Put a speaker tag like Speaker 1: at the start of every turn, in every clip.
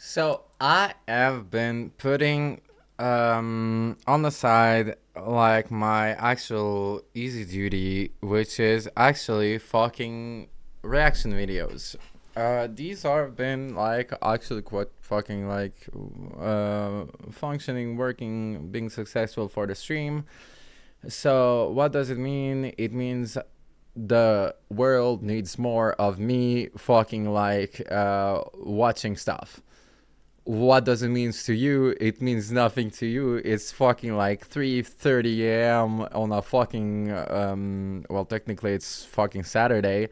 Speaker 1: So I have been putting on the side like my actual easy duty, which is actually fucking reaction videos. These are been like actually quite fucking like functioning, working, being successful for the stream. So what does it mean? It means the world needs more of me fucking like watching stuff. What does it mean to you? It means nothing to you. It's fucking like 3:30 a.m. on a fucking well, technically it's fucking Saturday.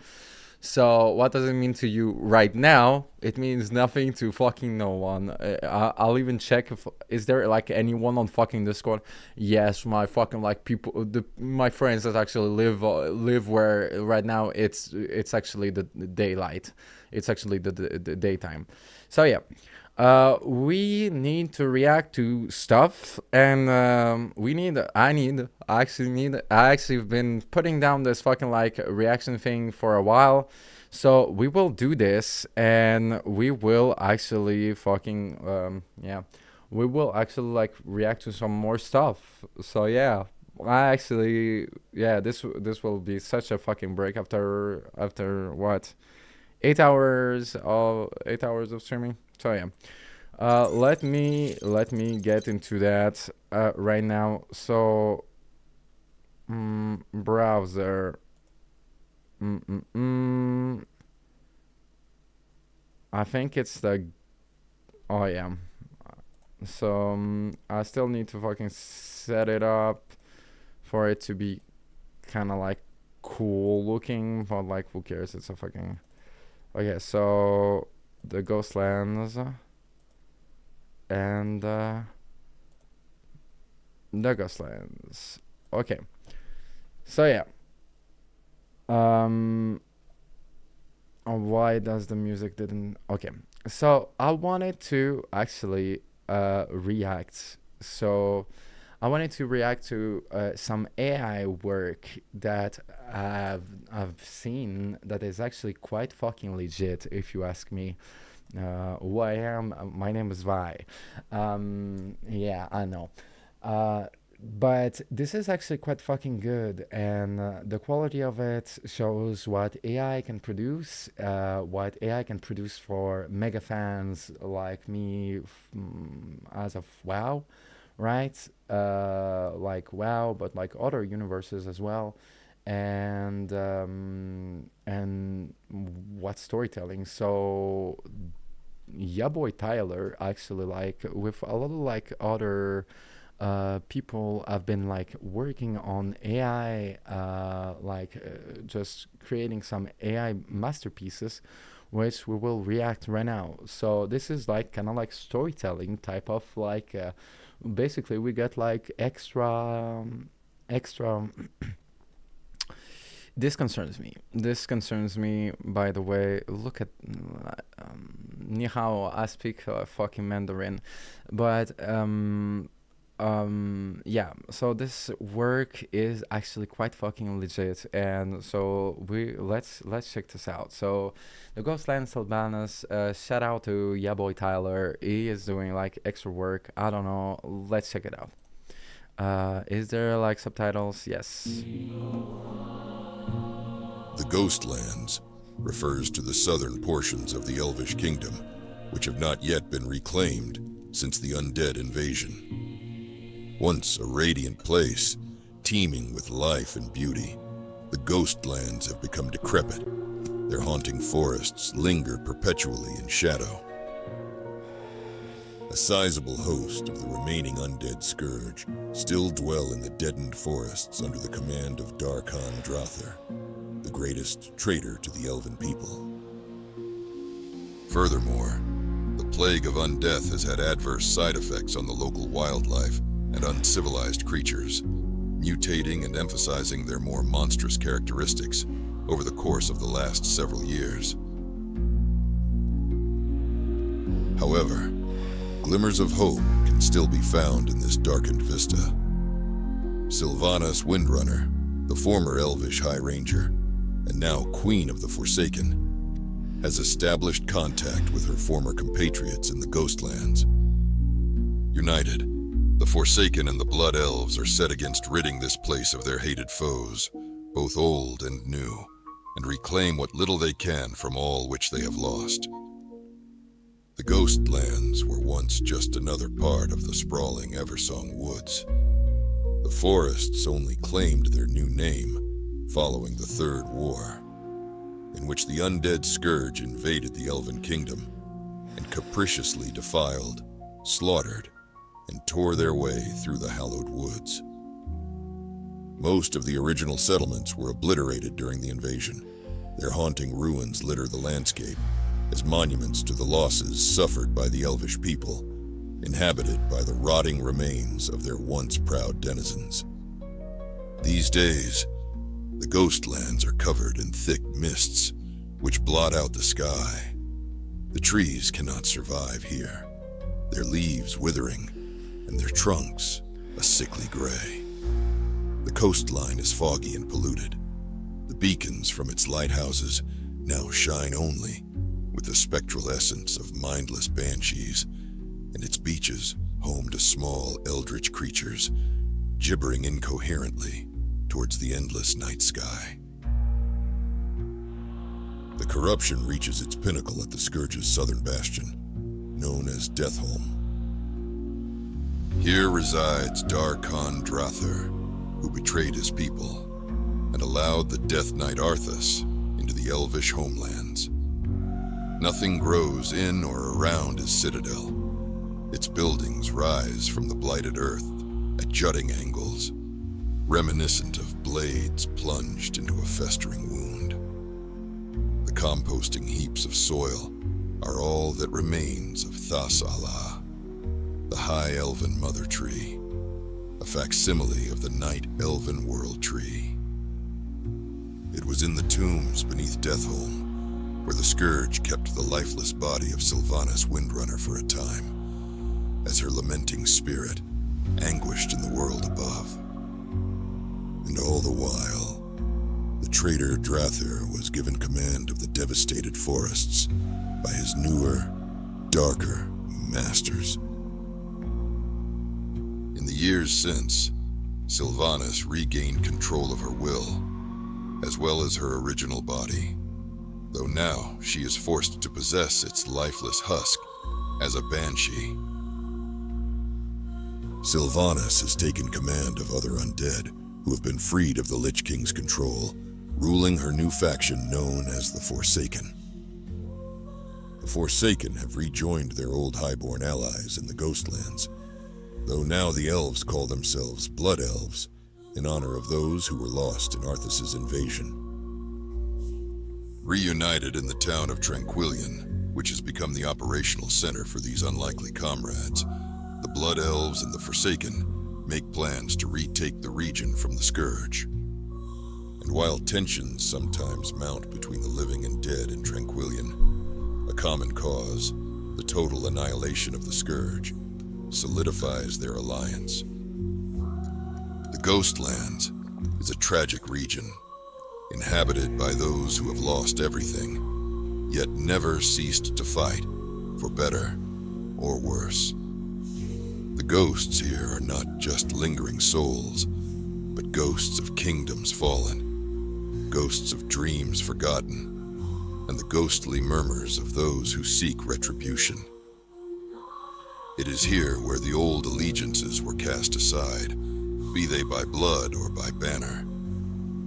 Speaker 1: So what does it mean to you right now? It means nothing to fucking no one. I'll even check if is there like anyone on fucking Discord. Yes, my fucking like people, my friends that actually live where right now it's actually the daylight. It's actually the daytime. So yeah, we need to react to stuff, and I actually have been putting down this fucking like reaction thing for a while. So we will do this, and we will actually fucking, yeah, we will actually like react to some more stuff. So yeah, yeah, this will be such a fucking break after what, 8 hours of streaming. So yeah, let me get into that right now. So browser. I think it's the. Oh yeah. So I still need to fucking set it up for it to be kind of like cool looking, but like who cares? It's a fucking. Okay, so the Ghostlands and the Ghostlands. Okay, so yeah. Why does the music didn't? Okay, so I wanted to actually react. So I wanted to react to some AI work that I've seen that is actually quite fucking legit, if you ask me. Who I am? My name is Vye. Yeah, I know. But this is actually quite fucking good, and the quality of it shows what AI can produce, what AI can produce for mega fans like me, as of WoW, right? Like WoW, but like other universes as well, and what storytelling. So yeah, boy Tyler actually like with a lot of like other people have been like working on AI, just creating some AI masterpieces, which we will react right now. So this is like kind of like storytelling type of like, basically we get like extra. This concerns me. This concerns me. By the way, look at ni hao. I speak fucking Mandarin, but yeah, so this work is actually quite fucking legit, and so let's check this out. So the Ghostland Sylvanas, shout out to yeah boy Tyler. He is doing like extra work. I don't know, let's check it out. Is there like subtitles? Yes.
Speaker 2: The Ghostlands refers to the southern portions of the Elvish Kingdom, which have not yet been reclaimed since the undead invasion. Once a radiant place, teeming with life and beauty, the Ghostlands have become decrepit. Their haunting forests linger perpetually in shadow. A sizable host of the remaining undead scourge still dwell in the deadened forests under the command of Darkhan Drather, the greatest traitor to the elven people. Furthermore, the plague of undeath has had adverse side effects on the local wildlife and uncivilized creatures, mutating and emphasizing their more monstrous characteristics over the course of the last several years. However, glimmers of hope can still be found in this darkened vista. Sylvanas Windrunner, the former Elvish High Ranger, and now Queen of the Forsaken, has established contact with her former compatriots in the Ghostlands. United, the Forsaken and the Blood Elves are set against ridding this place of their hated foes, both old and new, and reclaim what little they can from all which they have lost. The Ghostlands were once just another part of the sprawling Eversong Woods. The forests only claimed their new name following the Third War, in which the undead scourge invaded the Elven Kingdom and capriciously defiled, slaughtered, and tore their way through the hallowed woods. Most of the original settlements were obliterated during the invasion. Their haunting ruins litter the landscape as monuments to the losses suffered by the Elvish people, inhabited by the rotting remains of their once proud denizens. These days, the Ghostlands are covered in thick mists, which blot out the sky. The trees cannot survive here, their leaves withering, and their trunks a sickly gray. The coastline is foggy and polluted. The beacons from its lighthouses now shine only with the spectral essence of mindless banshees, and its beaches home to small eldritch creatures gibbering incoherently towards the endless night sky. The corruption reaches its pinnacle at the Scourge's southern bastion, known as Deathholm. Here resides Darkhan Drather, who betrayed his people and allowed the Death Knight Arthas into the Elvish homelands. Nothing grows in or around his citadel. Its buildings rise from the blighted earth at jutting angles, reminiscent of blades plunged into a festering wound. The composting heaps of soil are all that remains of Thas Allah, the High Elven Mother Tree, a facsimile of the Night Elven World Tree. It was in the tombs beneath Deathholm where the Scourge kept the lifeless body of Sylvanas Windrunner for a time, as her lamenting spirit anguished in the world above. And all the while, the traitor Drather was given command of the devastated forests by his newer, darker masters. In the years since, Sylvanas regained control of her will, as well as her original body, though now she is forced to possess its lifeless husk as a banshee. Sylvanas has taken command of other undead who have been freed of the Lich King's control, ruling her new faction known as the Forsaken. The Forsaken have rejoined their old highborn allies in the Ghostlands, though now the elves call themselves Blood Elves in honor of those who were lost in Arthas' invasion. Reunited in the town of Tranquillion, which has become the operational center for these unlikely comrades, the Blood Elves and the Forsaken make plans to retake the region from the Scourge. And while tensions sometimes mount between the living and dead in Tranquillion, a common cause, the total annihilation of the Scourge, solidifies their alliance. The Ghostlands is a tragic region, inhabited by those who have lost everything, yet never ceased to fight, for better or worse. The ghosts here are not just lingering souls, but ghosts of kingdoms fallen, ghosts of dreams forgotten, and the ghostly murmurs of those who seek retribution. It is here where the old allegiances were cast aside, be they by blood or by banner.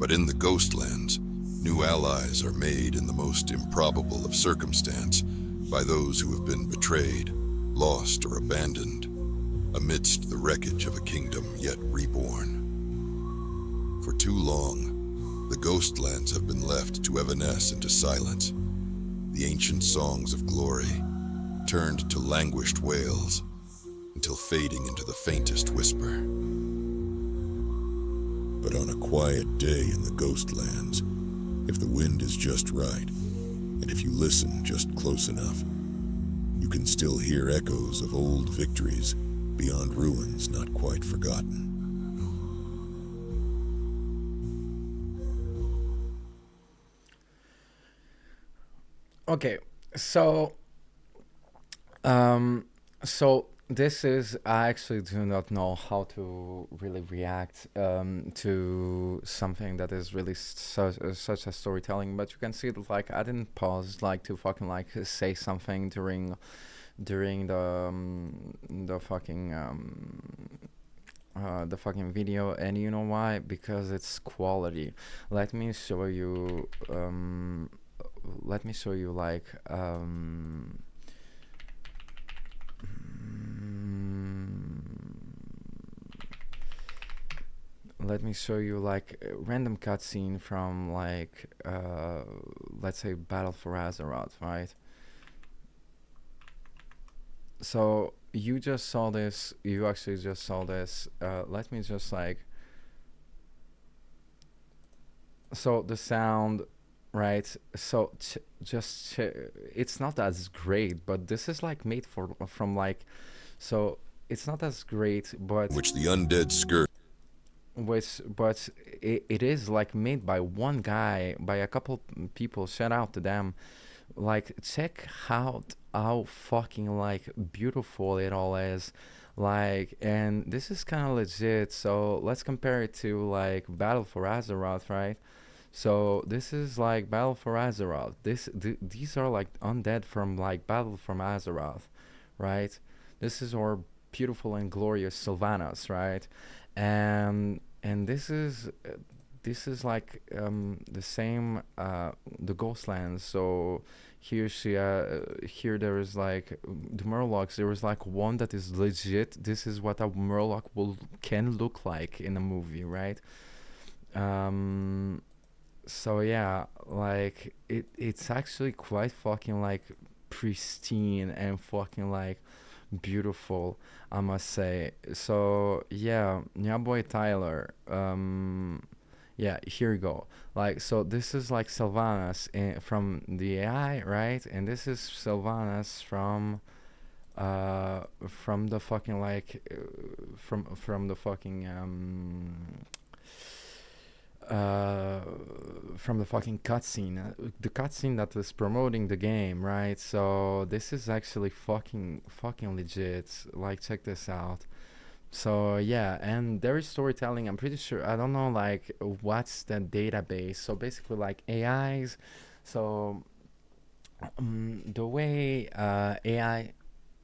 Speaker 2: But in the Ghostlands, new allies are made in the most improbable of circumstance by those who have been betrayed, lost, or abandoned, amidst the wreckage of a kingdom yet reborn. For too long, the Ghostlands have been left to evanesce into silence. The ancient songs of glory turned to languished wails until fading into the faintest whisper. But on a quiet day in the Ghostlands, if the wind is just right, and if you listen just close enough, you can still hear echoes of old victories beyond ruins not quite forgotten.
Speaker 1: Okay, so um, so this is, I actually do not know how to really react to something that is really such a storytelling. But you can see that like I didn't pause like to fucking like say something during the fucking video. And you know why? Because it's quality. Let me show you. Let me show you like let me show you like a random cutscene from like let's say Battle for Azeroth, right? So you just saw this. You actually just saw this. Let me just like, so the sound, right? So it's not as great, but this is like made for from like, so it's not as great, but
Speaker 2: which the undead scourge.
Speaker 1: it is like made by one guy, by a couple people. Shout out to them. Like check how fucking like beautiful it all is. Like, and this is kind of legit. So let's compare it to like Battle for Azeroth, right? So this is like Battle for Azeroth. These are like undead from like Battle from Azeroth, right? This is our beautiful and glorious Sylvanas, right? And this is like the same the Ghostlands. So here there is like the Murlocs. There is like one that is legit. This is what a Murloc will can look like in a movie, right? Um, so yeah, like it's actually quite fucking like pristine and fucking like beautiful, I must say. So yeah, yeah, boy Tyler. Yeah, here you go. Like, so this is like Sylvanas from the AI, right? And this is Sylvanas from the fucking like from the fucking uh from the fucking cutscene, the cutscene that was promoting the game, right? So this is actually fucking legit. Like, check this out. So yeah, and there is storytelling. I'm pretty sure. I don't know like what's the database. So basically, like AIs. So the way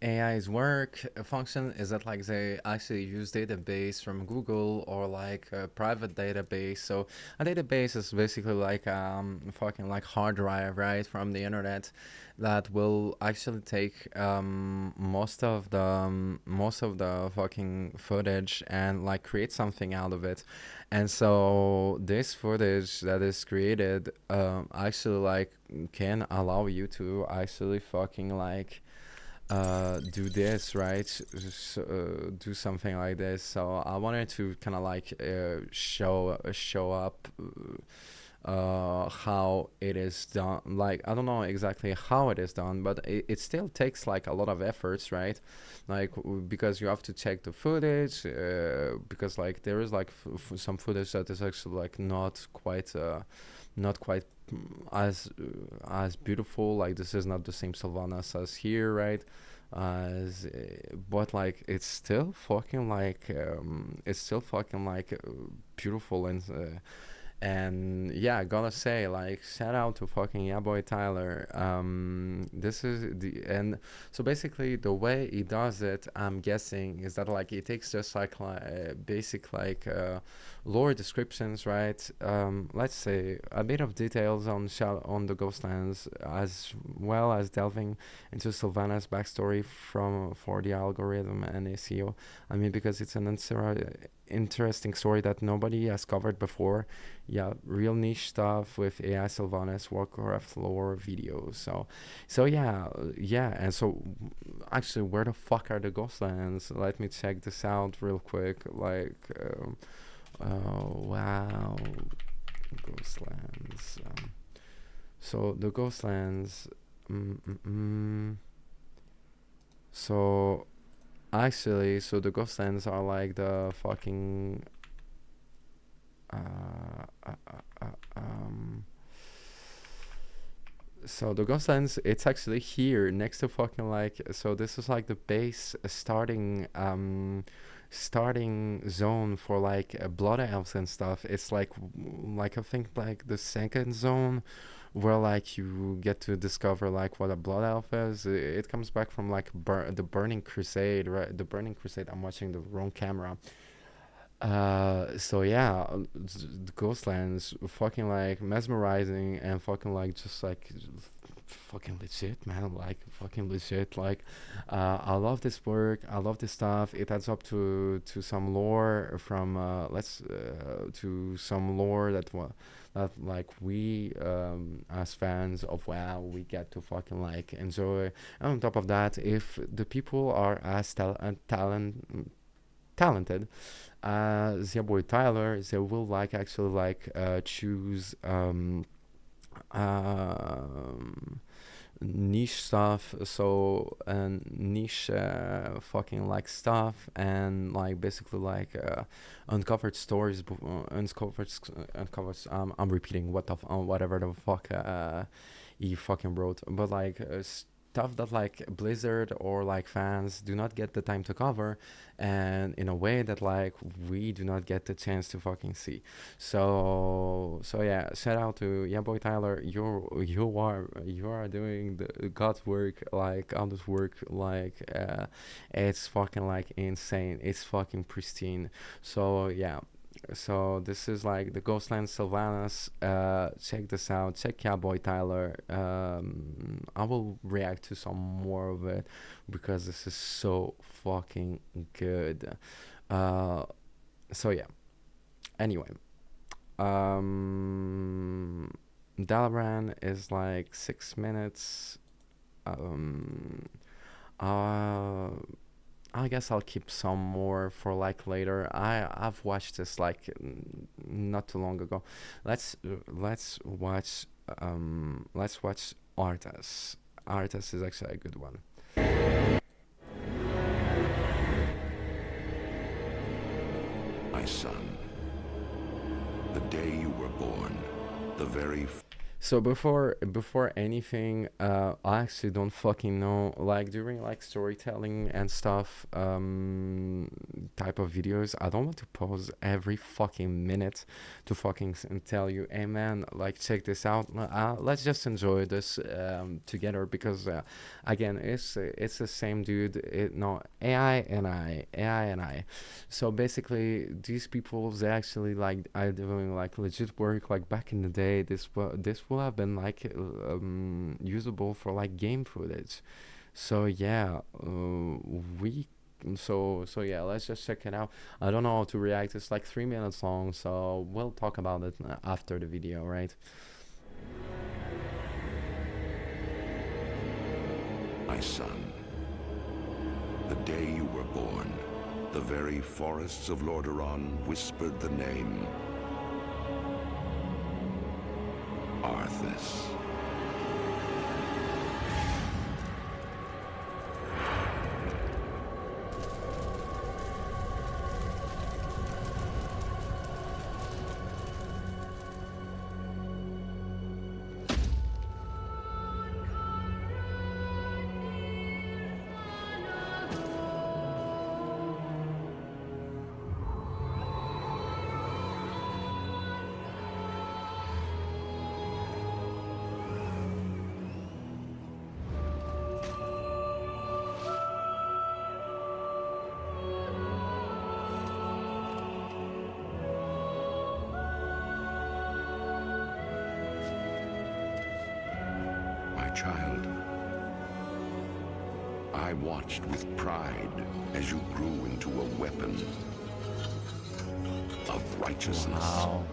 Speaker 1: AIs work function is that like they actually use database from Google or like a private database. So a database is basically like fucking like hard drive, right, from the internet, that will actually take most of the fucking footage and like create something out of it. And so this footage that is created actually like can allow you to actually fucking like do this, right? Do something like this. So I wanted to kind of like show up how it is done. Like, I don't know exactly how it is done, but it still takes like a lot of efforts, right? Like because you have to check the footage, because like there is like some footage that is actually like not quite as beautiful. Like, this is not the same Sylvanas as here, right? As but like it's still fucking like beautiful. And yeah, I gotta say, like, shout out to fucking yeah boy Tyler. This is the and so basically the way he does it, I'm guessing, is that like he takes just basic like lore descriptions, right? Let's say a bit of details on on the Ghostlands, as well as delving into Sylvana's backstory from for the algorithm and SEO. I mean, because it's an interesting story that nobody has covered before. Yeah, real niche stuff with AI Sylvanas, Warcraft lore videos. So yeah, and so actually, where the fuck are the Ghostlands? Let me check this out real quick. Like, wow, Ghostlands. So the Ghostlands. Mm, mm, mm. So actually, so the Ghostlands are like the fucking uh, uh, uh, uh, um So the Ghostlands, it's actually here next to fucking like. So this is like the base starting zone for like blood elves and stuff. It's like I think like the second zone where like you get to discover like what a blood elf is. It comes back from like the Burning Crusade, right? The Burning Crusade. I'm watching the wrong camera. So yeah, the Ghostlands fucking like mesmerizing and fucking like just like fucking legit, man. Like fucking legit. Like, I love this work. I love this stuff. It adds up to some lore from let's to some lore that like we as fans of WoW we get to fucking like enjoy. And on top of that, if the people are as talented your boy Tyler, they will like actually like choose niche stuff, so niche fucking like stuff, and like basically like uncovered stories, uncovered. I'm repeating whatever the fuck he fucking wrote, but like stuff that like Blizzard or like fans do not get the time to cover, and in a way that like we do not get the chance to fucking see. So yeah, shout out to yeah boy Tyler. You are doing the God's work, like on this work, like it's fucking like insane. It's fucking pristine. So yeah, so this is like the Ghostland Sylvanas. Check this out. Check Cowboy Tyler. I will react to some more of it because this is so fucking good. Uh, so yeah. Anyway, Dalaran is like 6 minutes. Um, uh, I guess I'll keep some more for like later. I've watched this like not too long ago. Let's watch Arthas. Arthas is actually a good one.
Speaker 3: My son, the day you were born, the very
Speaker 1: So before anything, I actually don't fucking know. Like during like storytelling and stuff, type of videos, I don't want to pause every fucking minute to fucking and tell you, hey man, like check this out. Let's just enjoy this together because again, it's the same dude. No AI and I. So basically, these people they actually like are doing like legit work. Like back in the day, this will have been like usable for like game footage. So yeah, so yeah, let's just check it out. I don't know how to react. It's like 3 minutes long, so we'll talk about it after the video, right?
Speaker 3: My son, the day you were born, the very forests of Lordaeron whispered the name Arthas. My child, I watched with pride as you grew into a weapon of righteousness.
Speaker 1: Wow.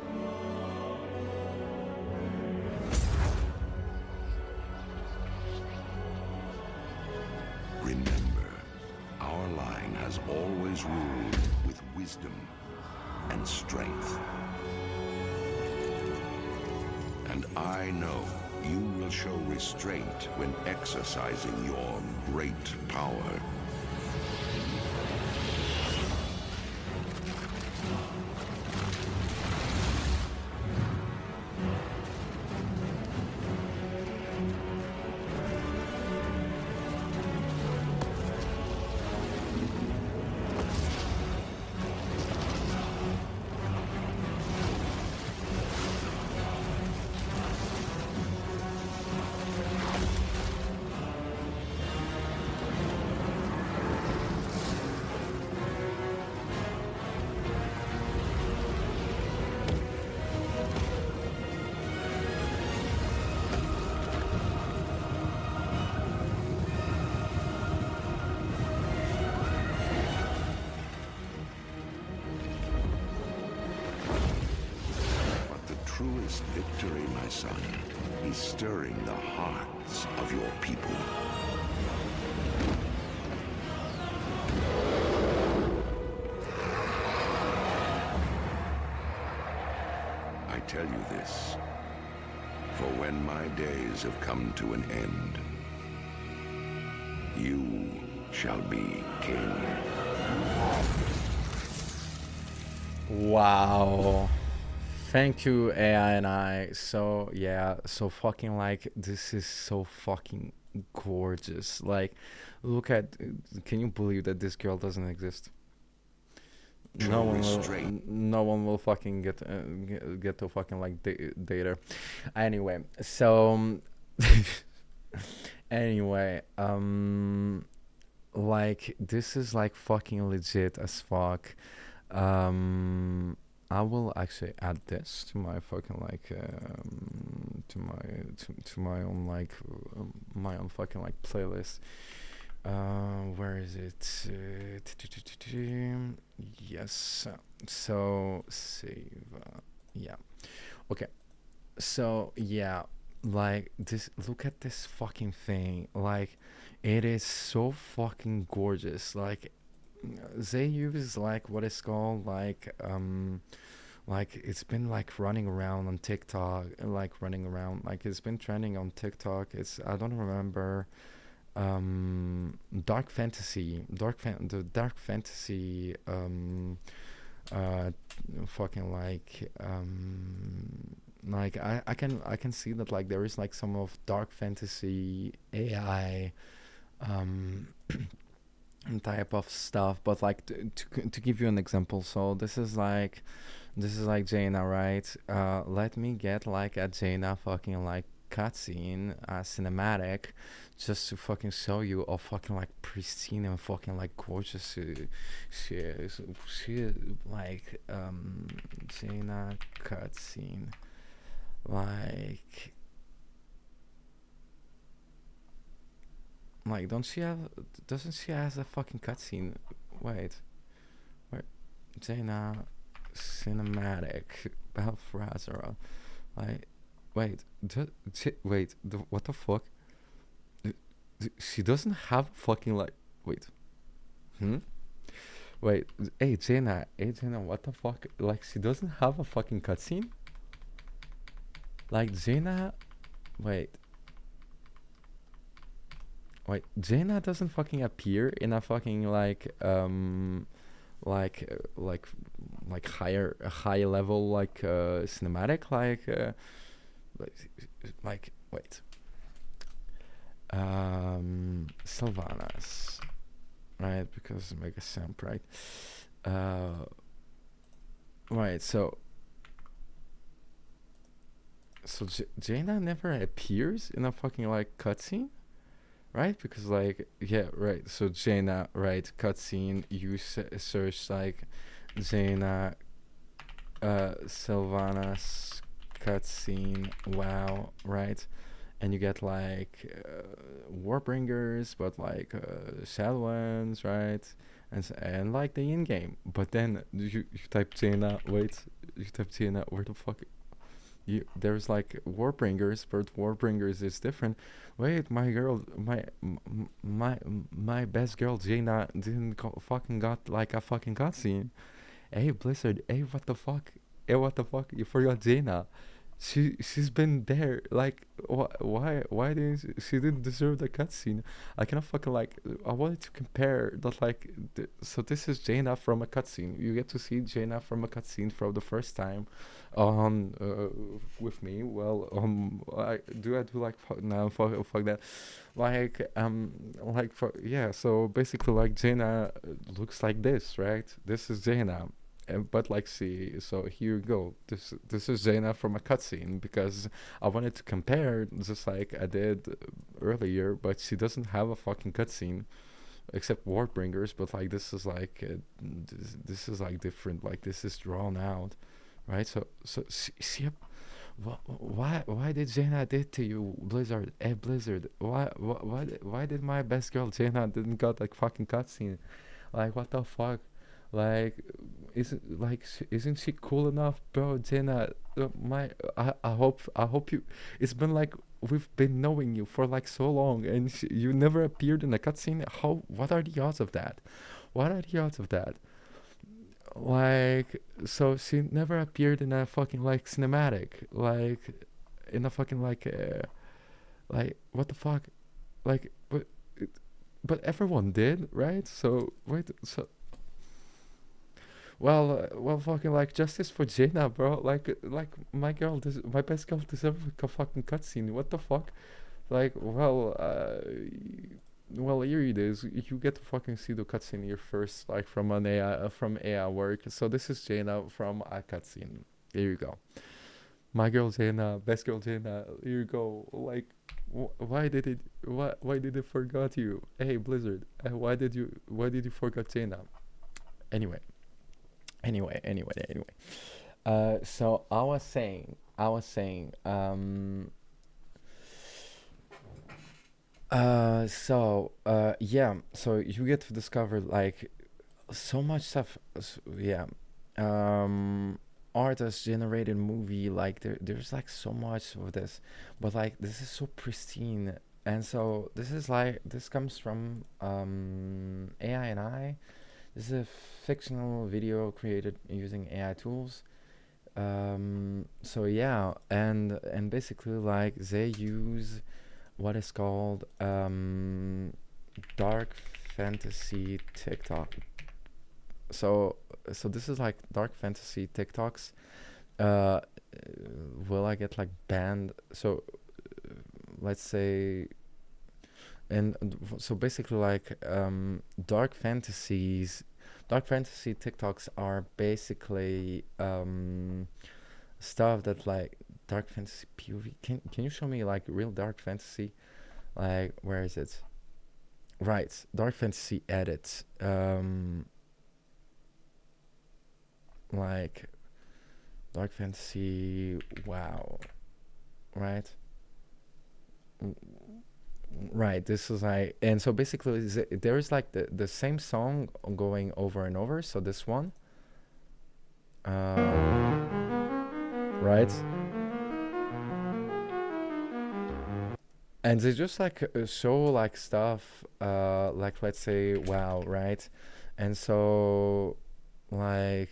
Speaker 3: Remember, our line has always ruled with wisdom and strength. And I know you will show restraint when exercising your great power. This victory, my son, is stirring the hearts of your people. I tell you this, for when my days have come to an end, you shall be king.
Speaker 1: Wow. Thank you, AI and I. So yeah, so fucking like this is so fucking gorgeous. Like, look at. Can you believe that this girl doesn't exist? No one will. No one will fucking get to fucking like date her. Anyway, so anyway, like this is like fucking legit as fuck. I will actually add this to my fucking like to my own like my own fucking like playlist. Where is it? Yes. So save. Yeah. Okay. So yeah, like this. Look at this fucking thing. Like, it is so fucking gorgeous. Like, they use like what is called like it's been like running around on TikTok, like running around, like it's been trending on TikTok. It's, I don't remember, dark fantasy, the dark fantasy, uh fucking like I can see that like there is like some of dark fantasy AI type of stuff, but like to give you an example, so this is like Jaina, right? Let me get like a Jaina fucking like cutscene, cinematic, just to fucking show you how fucking like pristine and fucking like gorgeous she is. She like Jaina cutscene, like don't she have? Doesn't she has a fucking cutscene? Wait, where? Jaina cinematic Balfrazara. Like, wait, what the fuck? She doesn't have fucking like. Wait, wait. Hey Jaina, what the fuck? Like, she doesn't have a fucking cutscene. Like Jaina, wait. Wait, Jaina doesn't fucking appear in a fucking like higher high level like cinematic like wait, Sylvanas, right? Because Mega Samp, right? Right, so Jaina never appears in a fucking like cutscene, right? Because like, yeah, right, so Jaina, right, cutscene, you search like Jaina Sylvanas cutscene, wow, right? And you get like Warbringers, but like Shadowlands, right? And like the in-game, but then you type Jaina, wait, you type Jaina, where the fuck there's like Warbringers, but Warbringers is different. Wait, my girl, my best girl Jaina didn't fucking got like a fucking cutscene. Hey Blizzard, hey what the fuck? Hey what the fuck? You forgot Jaina. She's been there. Like why didn't she didn't deserve the cutscene? I cannot fucking like. I wanted to compare that like. So this is Jaina from a cutscene. You get to see Jaina from a cutscene for the first time, on with me. Well, I do like no fuck that, like for yeah. So basically, like Jaina looks like this, right? This is Jaina. But like, see, so here you go. This is Jaina from a cutscene, because I wanted to compare just like I did earlier, but she doesn't have a fucking cutscene except Warbringers. But like this is like different. Like this is drawn out, right? So see, why did Jaina did to you, Blizzard? Hey Blizzard, why did my best girl Jaina didn't got like fucking cutscene? Like what the fuck? Like, isn't she cool enough, bro? Jenna, I hope you. It's been like we've been knowing you for like so long, and you never appeared in a cutscene. How? What are the odds of that? What are the odds of that? Like, so she never appeared in a fucking like cinematic, like, in a fucking like what the fuck, like, but everyone did, right? So wait, so well, fucking like justice for Jaina, bro. Like my girl, my best girl deserves a fucking cutscene. What the fuck? Like, well, here it is. You get to fucking see the cutscene here first, like from an AI from AI work. So this is Jaina from a cutscene. Here you go. My girl Jaina, best girl Jaina. Here you go. Like, why did it? Why did it forgot you? Hey Blizzard, why did you forget Jaina? Anyway, anyway. So I was saying. Yeah, so you get to discover like so much stuff. Yeah. Artist generated movie, like there's like so much of this, but like this is so pristine. And so this comes from AI and I. This is a fictional video created using AI tools. So yeah, and basically like they use what is called dark fantasy TikTok. So this is like dark fantasy TikToks. Uh, will I get like banned? So let's say, so basically like dark fantasy TikToks are basically stuff that like dark fantasy POV. Can you show me like real dark fantasy? Like, where is it? Right, dark fantasy edits. Like dark fantasy. Wow. Right. Right. This is like, and so basically, there is like the same song going over and over. So this one. Right. And they just like show like stuff, like let's say wow, right? And so like,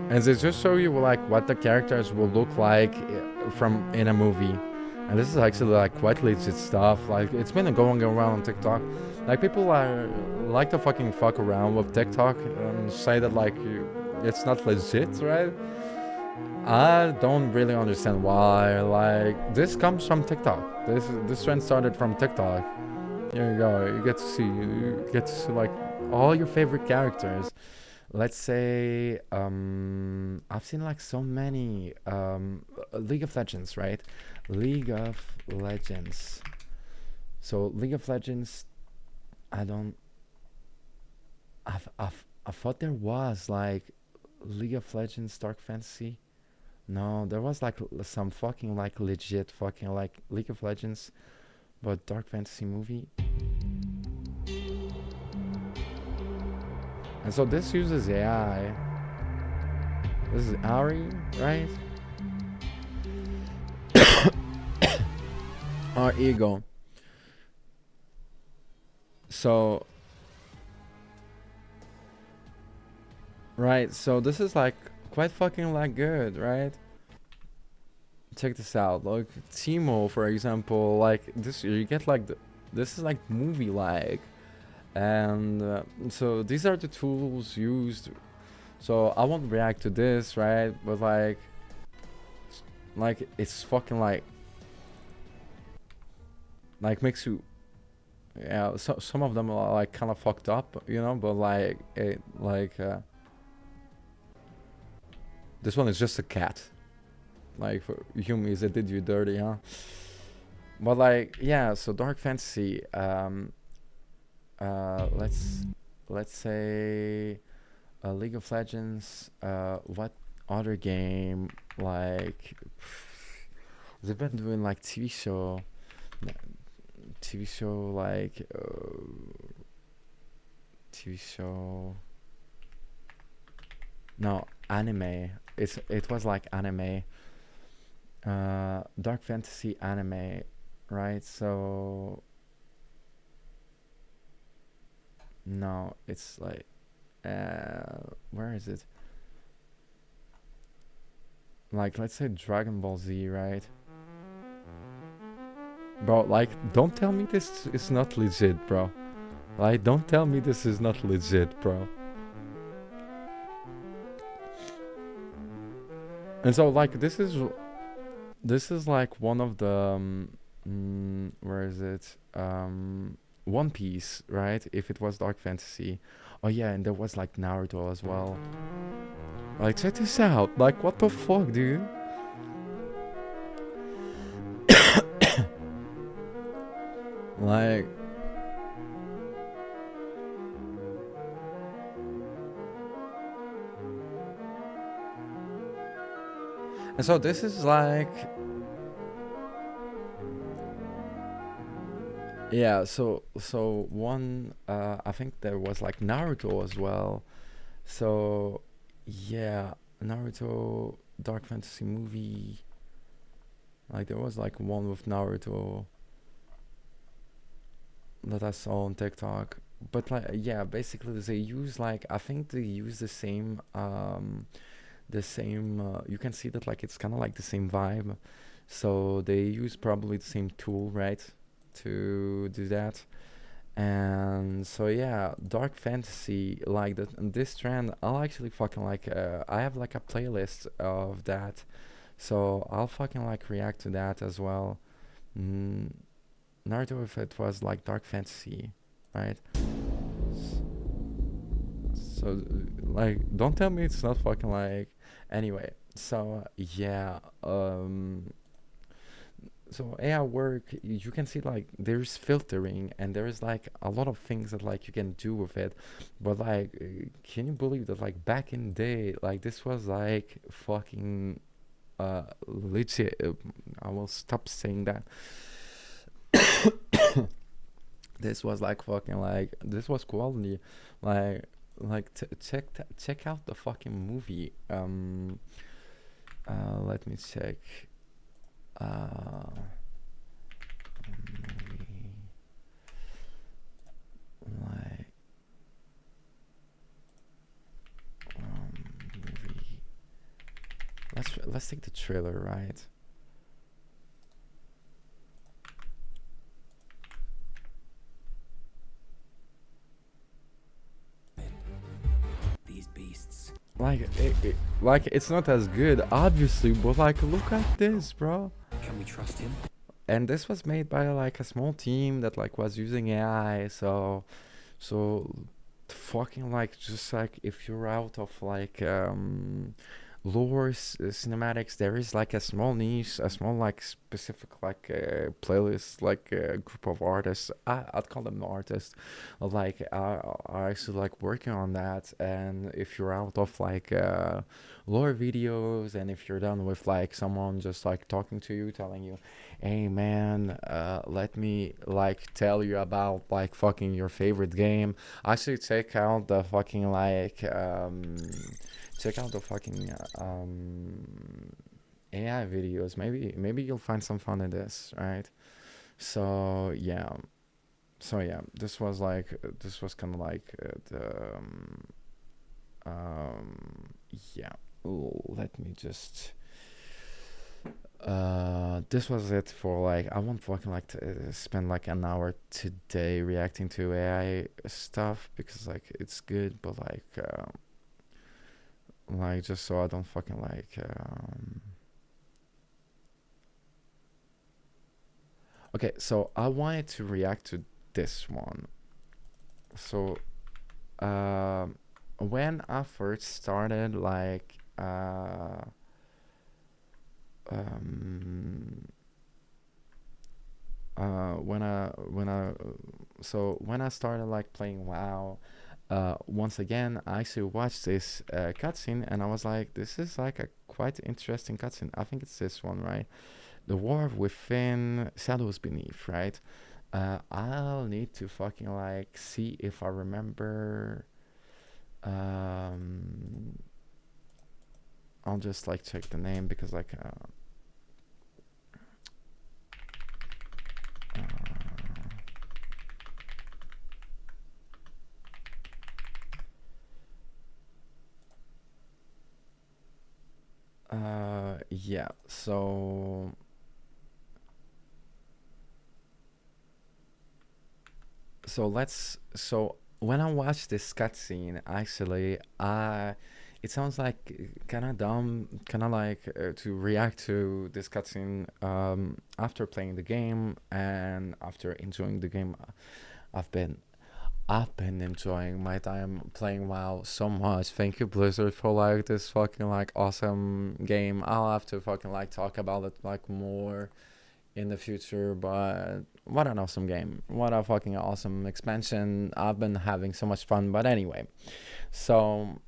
Speaker 1: and they just show you like what the characters will look like from in a movie. And this is actually like quite legit stuff. Like it's been going around on TikTok. Like people are like to fucking fuck around with TikTok and say that like it's not legit, right? I don't really understand why. Like this comes from TikTok. This trend started from TikTok. Here you go. You get to see like all your favorite characters. Let's say I've seen like so many League of Legends, right? League of Legends. So League of Legends, I don't. I thought there was like League of Legends Dark Fantasy. No, there was like some fucking like legit fucking like League of Legends, but Dark Fantasy movie. And so this uses AI. This is Ari, right? Our ego. So, right, so this is like quite fucking like good, right? Check this out. Like Timo, for example, like this, you get like this is like movie like, and so these are the tools used. So I won't react to this, right? But like it's fucking like makes you, yeah. So some of them are like kind of fucked up, you know. But like this one is just a cat. Like for Yumis that did you dirty, huh? But like yeah, so dark fantasy. Let's say League of Legends. What other game like they've been doing like TV show like TV show. No, anime. It was like anime, dark fantasy anime, right? So no, it's like where is it? Like, let's say Dragon Ball Z, right? Bro, like, don't tell me this is not legit, bro. Like, don't tell me this is not legit, bro. And so, like, this is like one of the where is it? One Piece, right? If it was dark fantasy. Oh yeah, and there was like Naruto as well. Like, check this out. Like, what the fuck, dude? Like, and so this is like, yeah. So one, I think there was like Naruto as well. So yeah, Naruto dark fantasy movie. Like, there was like one with Naruto that I saw on TikTok. But like, yeah, basically they use like, I think they use the same you can see that like it's kind of like the same vibe. So they use probably the same tool, right, to do that. And so yeah, dark fantasy, like that, and this trend I'll actually fucking like, I have like a playlist of that, so I'll fucking like react to that as well. mm, Naruto, if it was like dark fantasy, right? S- So, like, don't tell me it's not fucking like. Anyway, so yeah, so AI work, you can see like there's filtering and there's like a lot of things that like you can do with it, but like, can you believe that like back in the day, like this was like fucking legit. I will stop saying that. This was like fucking like this was quality, like check out the fucking movie. Let me check. Uh, movie, like movie. Let's take the trailer, right?
Speaker 4: These beasts.
Speaker 1: Like it's not as good, obviously, but like look at this, bro.
Speaker 4: Can we trust him?
Speaker 1: And this was made by like a small team that like was using AI. So fucking like, just like if you're out of like lore cinematics, there is like a small niche, a small like specific like playlist, like group of artists. I'd call them artists, like are actually like working on that. And if you're out of like lore videos, and if you're done with like someone just like talking to you, telling you, hey man, let me like tell you about like fucking your favorite game, actually check out the fucking like check out the fucking AI videos. Maybe you'll find some fun in this, right? So yeah, this was like this was kind of like the yeah. Ooh, let me just this was it for like, I won't fucking like to spend like an hour today reacting to AI stuff, because like it's good, but like just so I don't fucking like okay, so I wanted to react to this one. So when I first started like um when I started like playing WoW, once again I actually watched this cutscene, and I was like, this is like a quite interesting cutscene. I think it's this one, right? The war within, shadows beneath, right? I'll need to fucking like see if I remember. Um, I'll just like check the name because like yeah, so so when I watch this cutscene, actually, it sounds like kind of dumb, kind of like to react to this cutscene after playing the game and after enjoying the game. I've been I've been enjoying my time playing WoW so much. Thank you, Blizzard, for like this fucking like awesome game. I'll have to fucking like talk about it like more in the future, but what an awesome game. What a fucking awesome expansion. I've been having so much fun. But anyway, so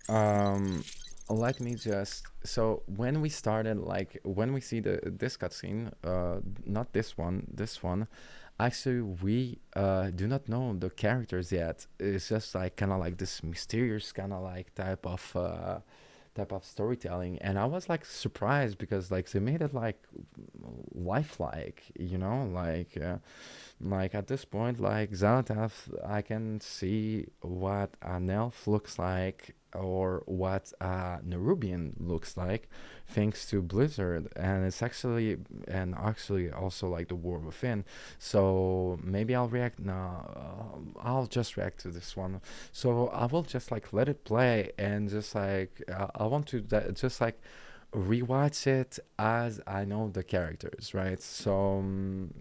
Speaker 1: um let me just, so when we started, like when we see this cutscene, not this one, actually we do not know the characters yet. It's just like kind of like this mysterious kind of like type of storytelling, and I was like surprised because like they made it like lifelike, you know, like at this point, like Xanathath, I can see what an elf looks like or what a Nerubian looks like, thanks to Blizzard, and it's actually, and actually also like the War Within. So maybe I'll react now. I'll just react to this one. So I will just like let it play and just like I want to just like rewatch it as I know the characters, right? So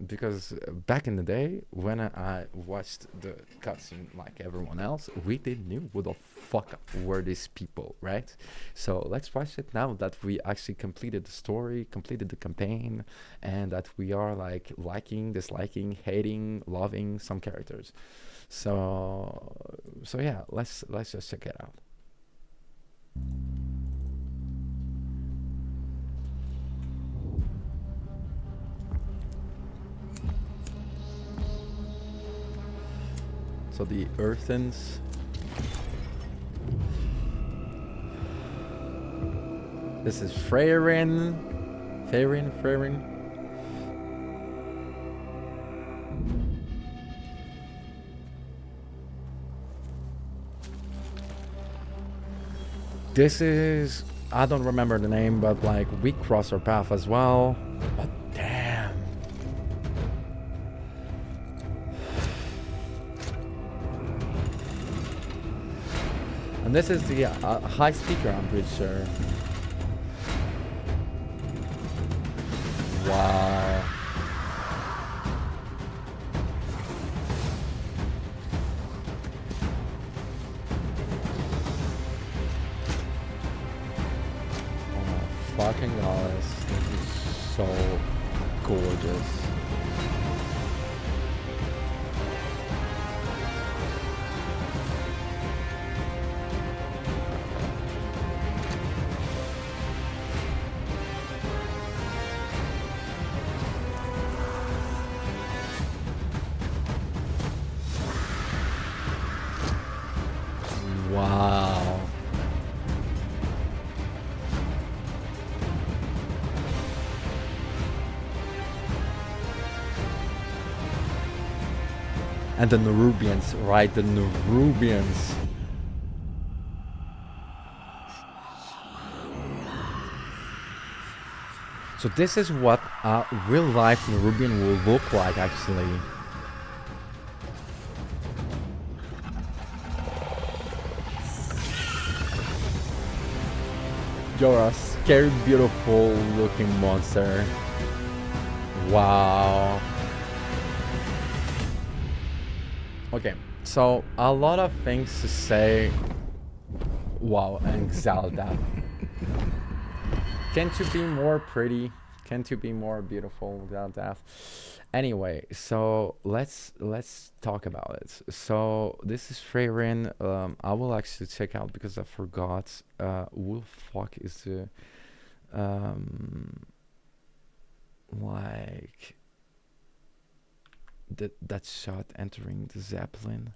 Speaker 1: because back in the day when I watched the cutscene like everyone else, we didn't knew who the fuck were these people, right? So let's watch it now that we actually completed the story, completed the campaign, and that we are like liking, disliking, hating, loving some characters. So yeah, let's just check it out. So the Earthens. This is Freyrin. Freyrin. This is, I don't remember the name, but like we cross our path as well. But damn. And this is the high speaker, I'm pretty sure. Wow. Oh my fucking god, this is so gorgeous. Wow. And the Nerubians, right? The Nerubians. So this is what a real life Nerubian will look like, actually. You're a scary, beautiful looking monster. Wow. Okay, so a lot of things to say. Wow, and Zelda. Can't you be more pretty? Can't you be more beautiful, Zelda? Anyway, so let's talk about it. So this is Freyrin. I will actually check out because I forgot. Who the fuck is the like that shot entering the Zeppelin?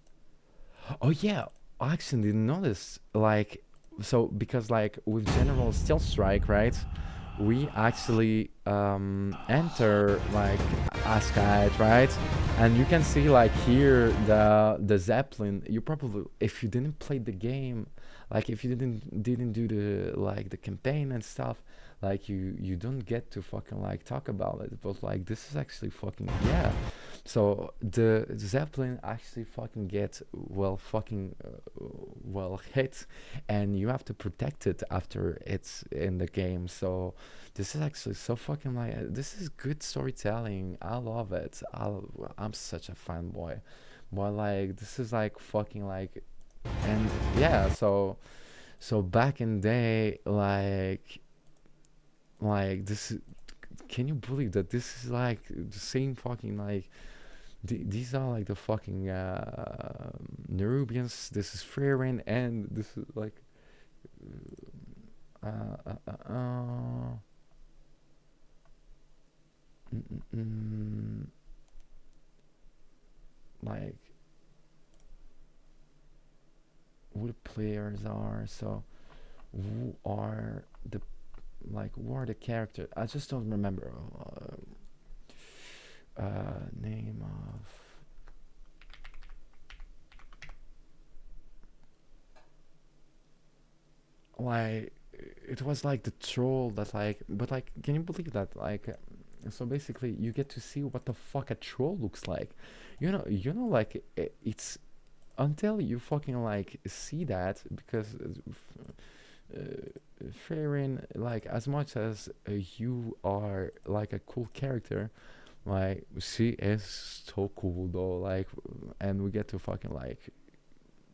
Speaker 1: Oh yeah, I actually didn't notice. Like so because like with General Steel Strike, right, we actually enter like Ascot, right, and you can see like here the Zeppelin. You probably, if you didn't play the game, like if you didn't do the like the campaign and stuff, like you don't get to fucking like talk about it, but like this is actually fucking, yeah. So the Zeppelin actually fucking gets well hit, and you have to protect it after it's in the game. So this is actually so fucking like this is good storytelling. I love it. I'm such a fanboy, but like this is like fucking like, and yeah. So back in day, like this. Can you believe that this is like the same fucking like these are like the fucking Nerubians. This is Freerin, and this is like uh, uh, uh, uh, mm, mm, mm, like who the players are. So who are the who are the characters? I just don't remember name of like it was like the troll that like, but like can you believe that like so basically you get to see what the fuck a troll looks like, like it's until you fucking like see that, because uh, Farron, like as much as you are like a cool character, like she is so cool though, like, and we get to fucking like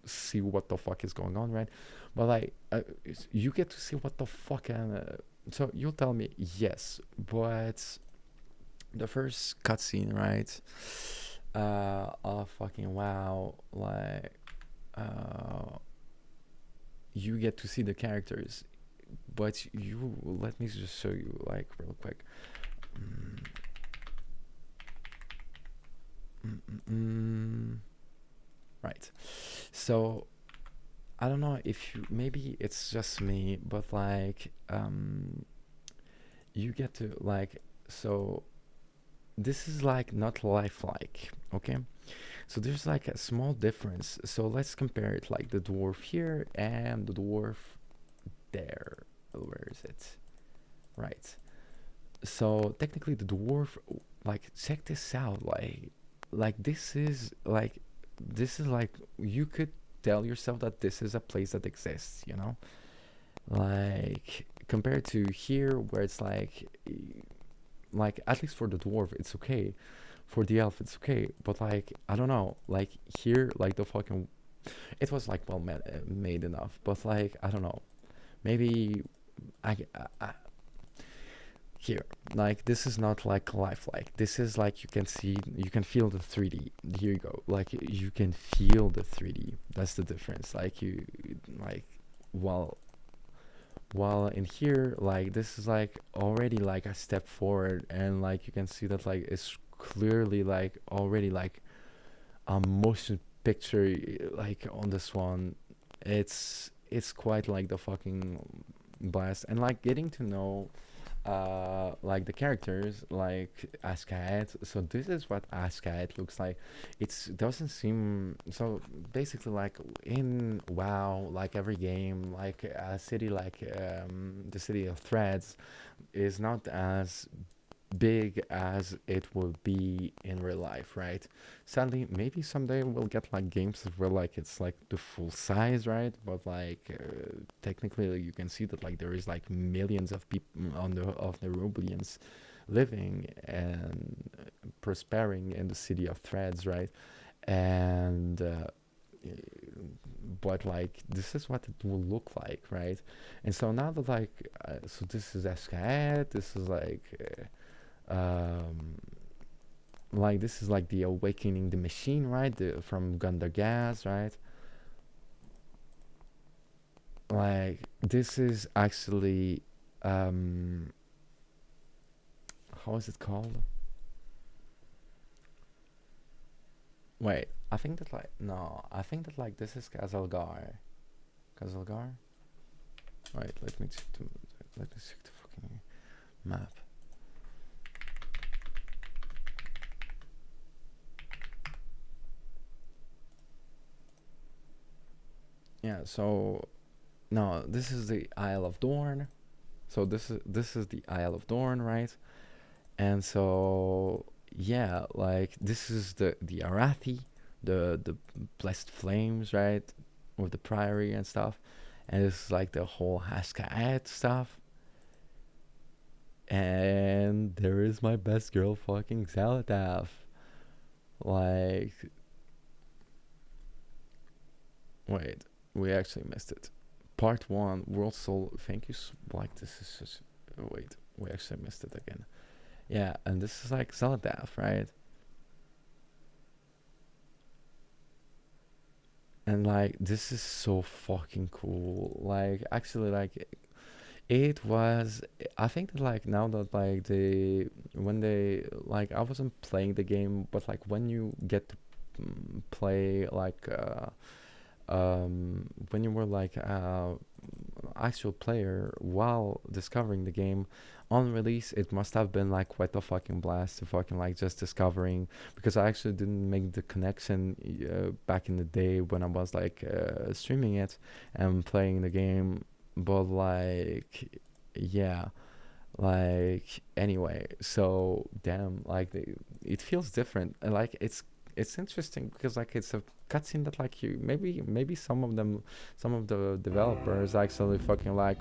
Speaker 1: see what the fuck is going on, right? But like you get to see what the fuck, and so you'll tell me yes, but the first cutscene, right? Oh fucking wow, like uh you get to see the characters, but you let me just show you like real quick. mm, mm, mm, right, so I don't know if you, maybe it's just me, but like you get to like, so this is like not lifelike, okay? So there's like a small difference. So let's compare it like the dwarf here and the dwarf there. Where is it? Right. So technically the dwarf, like check this out, like this is like you could tell yourself that this is a place that exists, like compared to here where it's like at least for the dwarf it's okay, for the elf it's okay, but like I don't know, like here like the fucking, it was like well made enough, but like I don't know, maybe I, I here like this is not like lifelike, this is like you can see, you can feel the 3D. Here you go, like you can feel the 3D, that's the difference, like you like while in here like this is like already like a step forward, and like you can see that like it's clearly like already like a motion picture, like on this one. It's quite like the fucking blast, and like getting to know like the characters like Ascad. So this is what Ascad looks like. It doesn't seem so basically like in WoW, like every game, like a city like the city of Threads is not as big as it will be in real life, right? Sadly, maybe someday we'll get like games where like it's like the full size, right? But like technically you can see that like there is like millions of people on the of the Rublians living and prospering in the city of Threads, right? And but like this is what it will look like, right? And so now that like so this is Escaed, this is like this is like the awakening the machine, right? From Gundargas, right? Like this is actually how is it called? Wait, I think that like no, I think that like this is Kazalgar. Kazalgar? Wait, let me check the fucking map. Yeah, so no, this is the Isle of Dorn. So this is the Isle of Dorn, right? And so yeah, like this is the Arathi, the blessed flames, right? With the priory and stuff. And this is like the whole Haskaad stuff. And there is my best girl fucking Xaladath. Like, wait, we actually missed it. Part 1, World Soul. Thank you. Like, this is such. Wait, we actually missed it again. Yeah, and this is like Xaladath, right? And like, this is so fucking cool. Like, actually, like, it was. I think that like now that like when they like I wasn't playing the game, but like when you get to play like when you were like actual player while discovering the game on release, it must have been like quite a fucking blast to fucking like just discovering, because I actually didn't make the connection back in the day when I was like streaming it and playing the game. But like, yeah, like anyway, so damn, like it feels different, and like it's interesting because like it's a cutscene that like you maybe some of the developers actually fucking like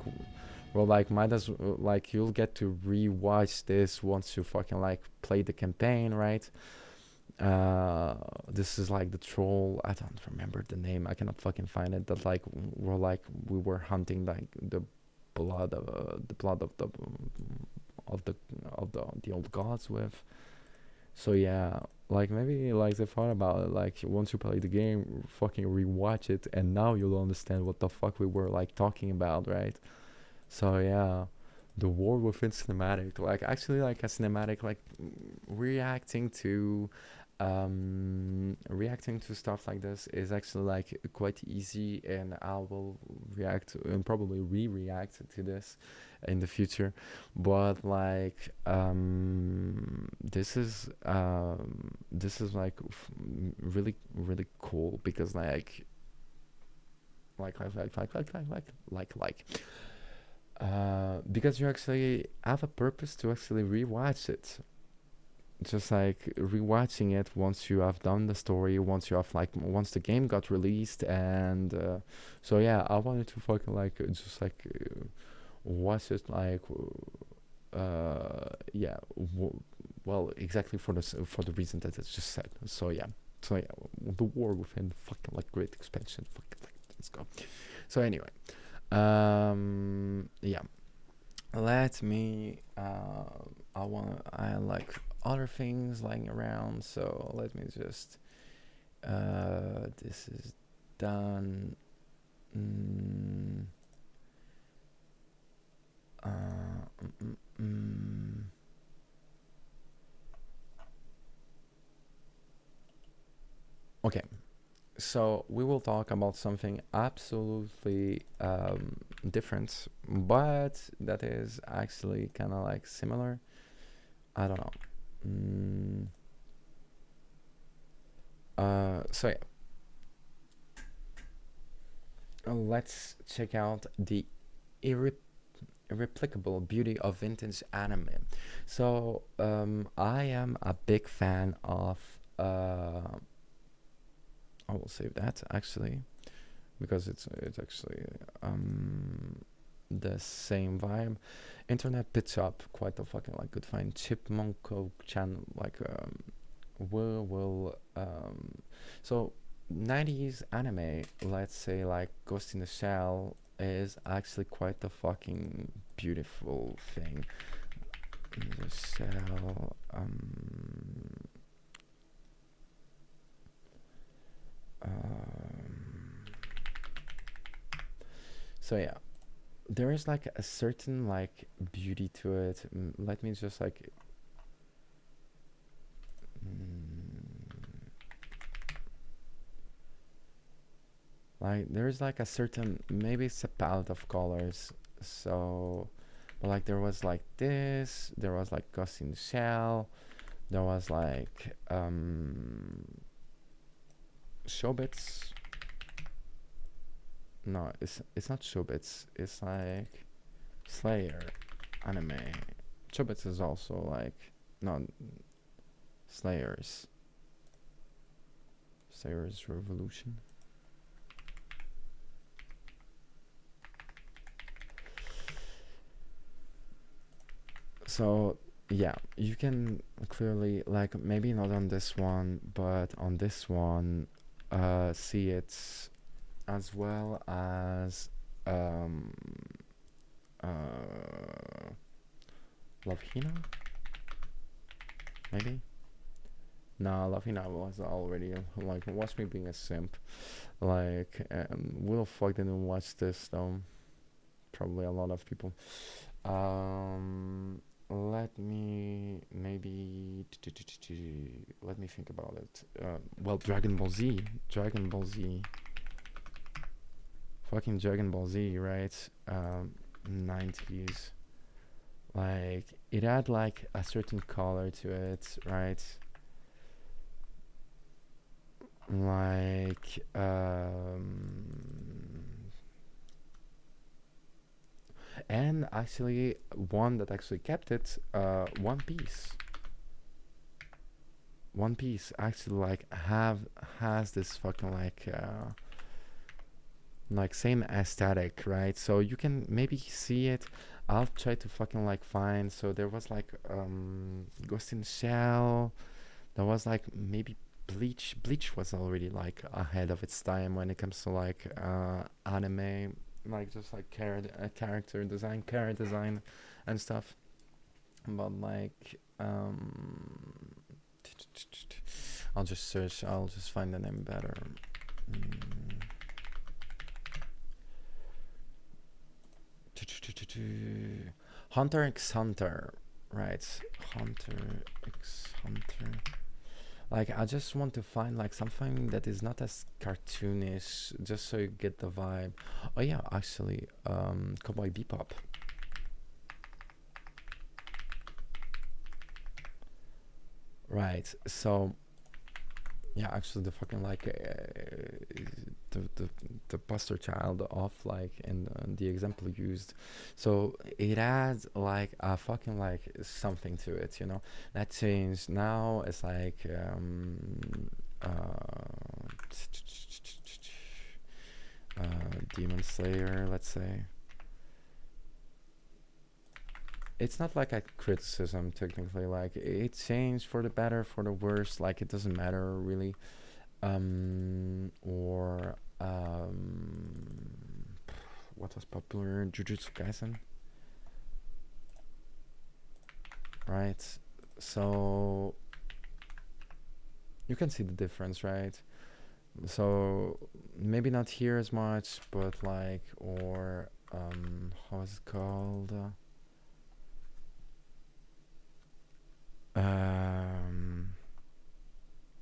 Speaker 1: well like might as like you'll get to rewatch this once you fucking like play the campaign, right? This is like the troll, I don't remember the name, I cannot fucking find it, that like we were hunting like the blood of the old gods with. So yeah, like maybe like they thought about it, like once you play the game, fucking rewatch it, and now you'll understand what the fuck we were like talking about, right? So yeah, the war within cinematic, like actually like a cinematic, like reacting to reacting to stuff like this is actually like quite easy, and I will react and probably re-react to this in the future. But like this is like really really cool, because because you actually have a purpose to actually rewatch it, just like rewatching it once you have done the story, once you have like once the game got released. And so yeah, I wanted to fucking like just like watch it like yeah well exactly for the reason that it's just said. So yeah, the war within fucking like great expansion, fucking like let's go. So anyway, yeah, let me I like other things lying around, so let me just this is done. mm, uh, mm, mm, mm. Okay, so we will talk about something absolutely different, but that is actually kind of like similar. I don't know. So yeah, let's check out the irreplicable beauty of vintage anime. So I am a big fan of I will save that actually, because it's actually the same vibe. Internet picks up quite a fucking like good find. Chipmunko channel like will so 90s anime, let's say like Ghost in the Shell, is actually quite a fucking beautiful thing. The Shell so yeah, there is like a certain like beauty to it. Let me just like Like there's like a certain, maybe it's a palette of colors. So, but like there was like this, there was like Ghost in the Shell, there was like Showbits. No, it's not Showbits. It's like Slayer anime. Showbits is also like no Slayers. Slayers Revolution. So yeah, you can clearly, like, maybe not on this one, but on this one, see it, as well as um Love Hina, maybe. Nah, Love Hina was already like, watch me being a simp. Like, who the fuck didn't watch this though? Probably a lot of people. Let me maybe let me think about it. Well, Dragon Ball Z, fucking Dragon Ball Z, right? 90s. Like it had like a certain color to it, right? Like and actually one that actually kept it, One Piece. One Piece actually like has this fucking like same aesthetic, right? So you can maybe see it. I'll try to fucking like find. So there was like Ghost in the Shell. There was like maybe Bleach. Bleach was already like ahead of its time when it comes to like anime, like just like character design, and stuff. But like I'll just search. I'll just find the name better. Hunter x Hunter, right? Hunter x Hunter. Like I just want to find like something that is not as cartoonish, just so you get the vibe. Oh yeah, actually, Cowboy Bebop. Right. So yeah, actually, the fucking like the poster child of like in the example used, so it adds like a fucking like something to it, you know. That changed now. It's like Demon Slayer, let's say. It's not like a criticism technically, like it changed for the better, for the worse, like it doesn't matter really. Or what was popular? Jujutsu Kaisen, right? So you can see the difference, right? So maybe not here as much, but like, or how is it called?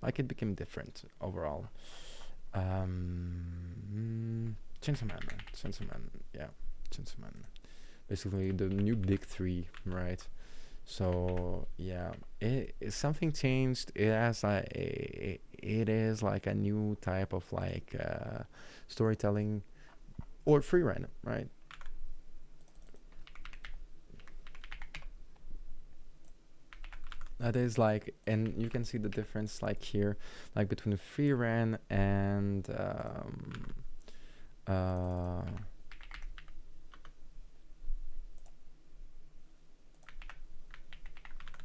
Speaker 1: Like it became different overall. Chainsaw Man, yeah, Chainsaw Man. Basically the new big three, right? So yeah, something changed. It has it is like a new type of like storytelling or free run, right? That is like, and you can see the difference like here, like between free ran and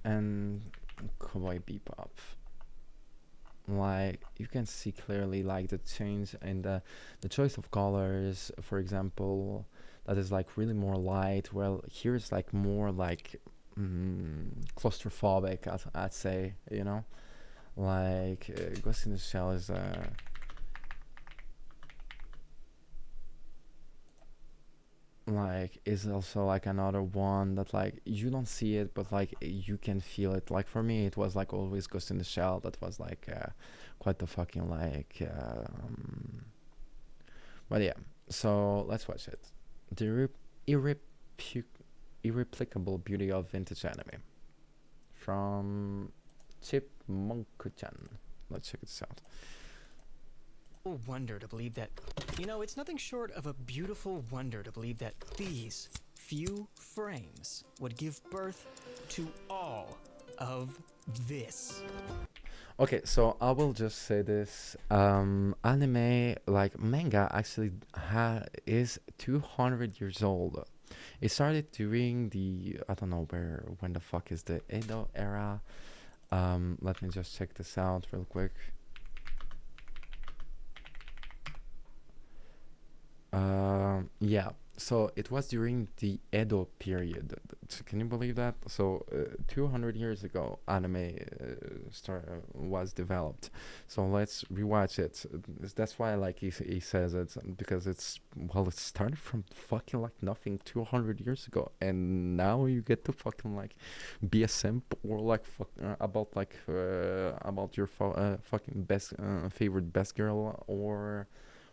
Speaker 1: and Cowboy Bebop. Like you can see clearly like the change in the choice of colors, for example, that is like really more light. Well, here it's like more like claustrophobic, I'd say, you know. Like Ghost in the Shell is like is also like another one that like you don't see it, but like you can feel it. Like for me it was like always Ghost in the Shell that was like quite the fucking like But yeah, so let's watch it. The irreplicable beauty of vintage anime from Chipmunku-chan. Let's check this out.
Speaker 4: Wonder to believe that. You know, it's nothing short of a beautiful wonder to believe that these few frames would give birth to all of this.
Speaker 1: Okay, so I will just say this. Anime, like manga, actually is 200 years old. It started during the, I don't know when the fuck is the Edo era. Let me just check this out real quick. Yeah, so it was during the Edo period. Can you believe that? So 200 years ago, anime was developed. So let's rewatch it. That's why, like he says it, because it started from fucking like nothing 200 years ago, and now you get to fucking like be a simp or like about your fucking best favorite best girl or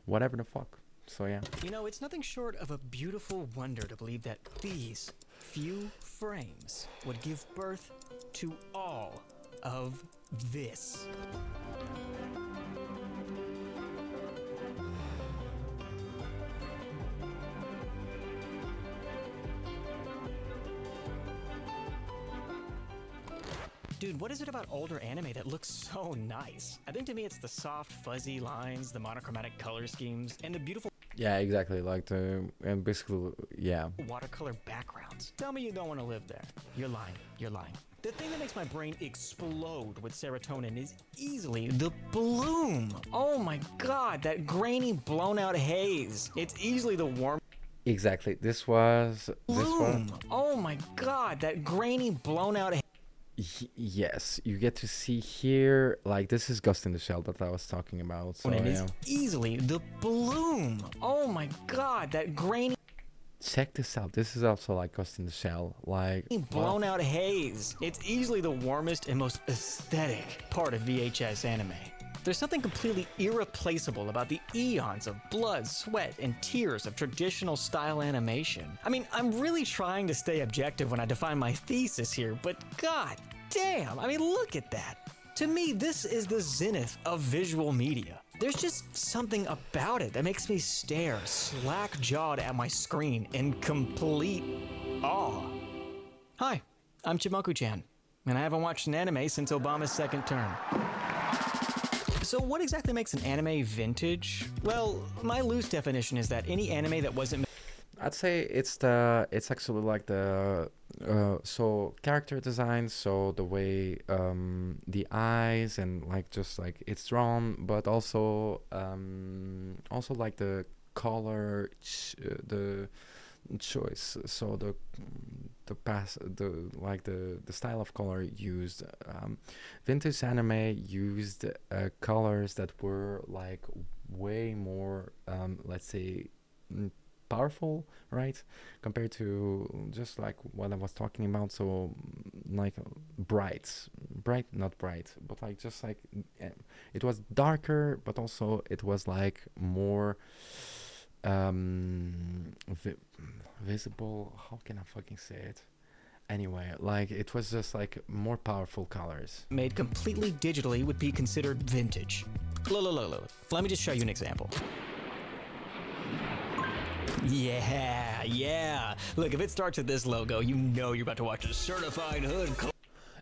Speaker 1: whatever the fuck. So yeah.
Speaker 4: You know, it's nothing short of a beautiful wonder to believe that these few frames would give birth to all of this. Dude, what is it about older anime that looks so nice? I think to me it's the soft, fuzzy lines, the monochromatic color schemes, and the beautiful
Speaker 1: Yeah, exactly. Like and basically, yeah.
Speaker 4: watercolor backgrounds. Tell me you don't want to live there. You're lying. You're lying. The thing that makes my brain explode with serotonin is easily the bloom. Oh my god, that grainy, blown out haze. It's easily the warm
Speaker 1: Exactly. This was.
Speaker 4: bloom. Oh my god, that grainy, blown out haze.
Speaker 1: Yes, you get to see here, like this is Ghost in the Shell that I was talking about. So
Speaker 4: And
Speaker 1: yeah,
Speaker 4: it's easily the bloom. Oh my god, that grainy,
Speaker 1: check this out. This is also like Ghost in the Shell, like
Speaker 4: blown out haze. It's easily the warmest and most aesthetic part of VHS anime. There's something completely irreplaceable about the eons of blood, sweat, and tears of traditional style animation. I mean, I'm really trying to stay objective when I define my thesis here, but god damn, I mean, look at that. To me, this is the zenith of visual media. There's just something about it that makes me stare slack-jawed at my screen in complete awe. Hi, I'm Chimoku-chan, and I haven't watched an anime since Obama's second term. So what exactly makes an anime vintage? Well, my loose definition is that any anime that wasn't...
Speaker 1: I'd say it's actually like the so character design, so the way the eyes and like just like it's drawn, but also like the color, the choice, so the style of color used. Vintage anime used colors that were like way more let's say powerful, right, compared to just like what I was talking about. So like bright, not bright, but like just like it was darker, but also it was like more visible. How can I fucking say it? Anyway, like it was just like more powerful colors.
Speaker 4: Made completely digitally would be considered vintage. Look. Let me just show you an example. Yeah. Look, if it starts with this logo, you know you're about to watch a certified hood.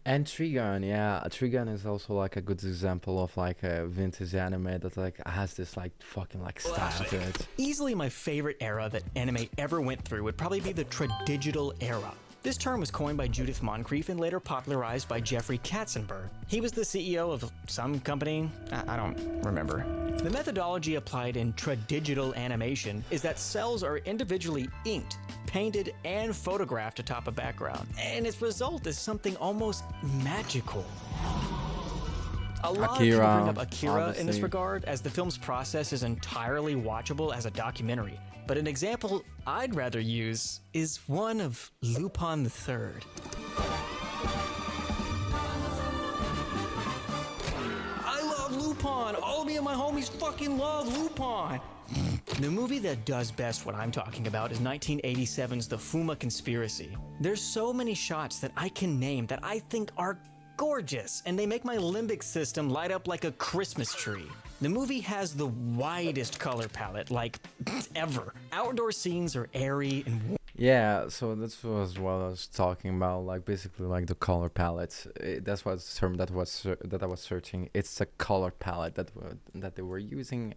Speaker 1: And Trigun, yeah, Trigun is also like a good example of like a vintage anime that like has this like fucking like style to it.
Speaker 4: Easily my favorite era that anime ever went through would probably be the tradigital era. This term was coined by Judith Moncrief and later popularized by Jeffrey Katzenberg. He was the CEO of some company, I don't remember. The methodology applied in tradigital animation is that cells are individually inked, painted, and photographed atop a background, and its result is something almost magical. A lot of people bring up Akira in this regard, as the film's process is entirely watchable as a documentary. But an example I'd rather use is one of Lupin III. I love Lupin! All of me and my homies fucking love Lupin! The movie that does best what I'm talking about is 1987's The Fuma Conspiracy. There's so many shots that I can name that I think are gorgeous, and they make my limbic system light up like a Christmas tree. The movie has the widest color palette, like, ever. Outdoor scenes are airy and warm.
Speaker 1: Yeah, so that's was what I was talking about, like basically like the color palette. That's what the term that I was searching. It's a color palette that they were using.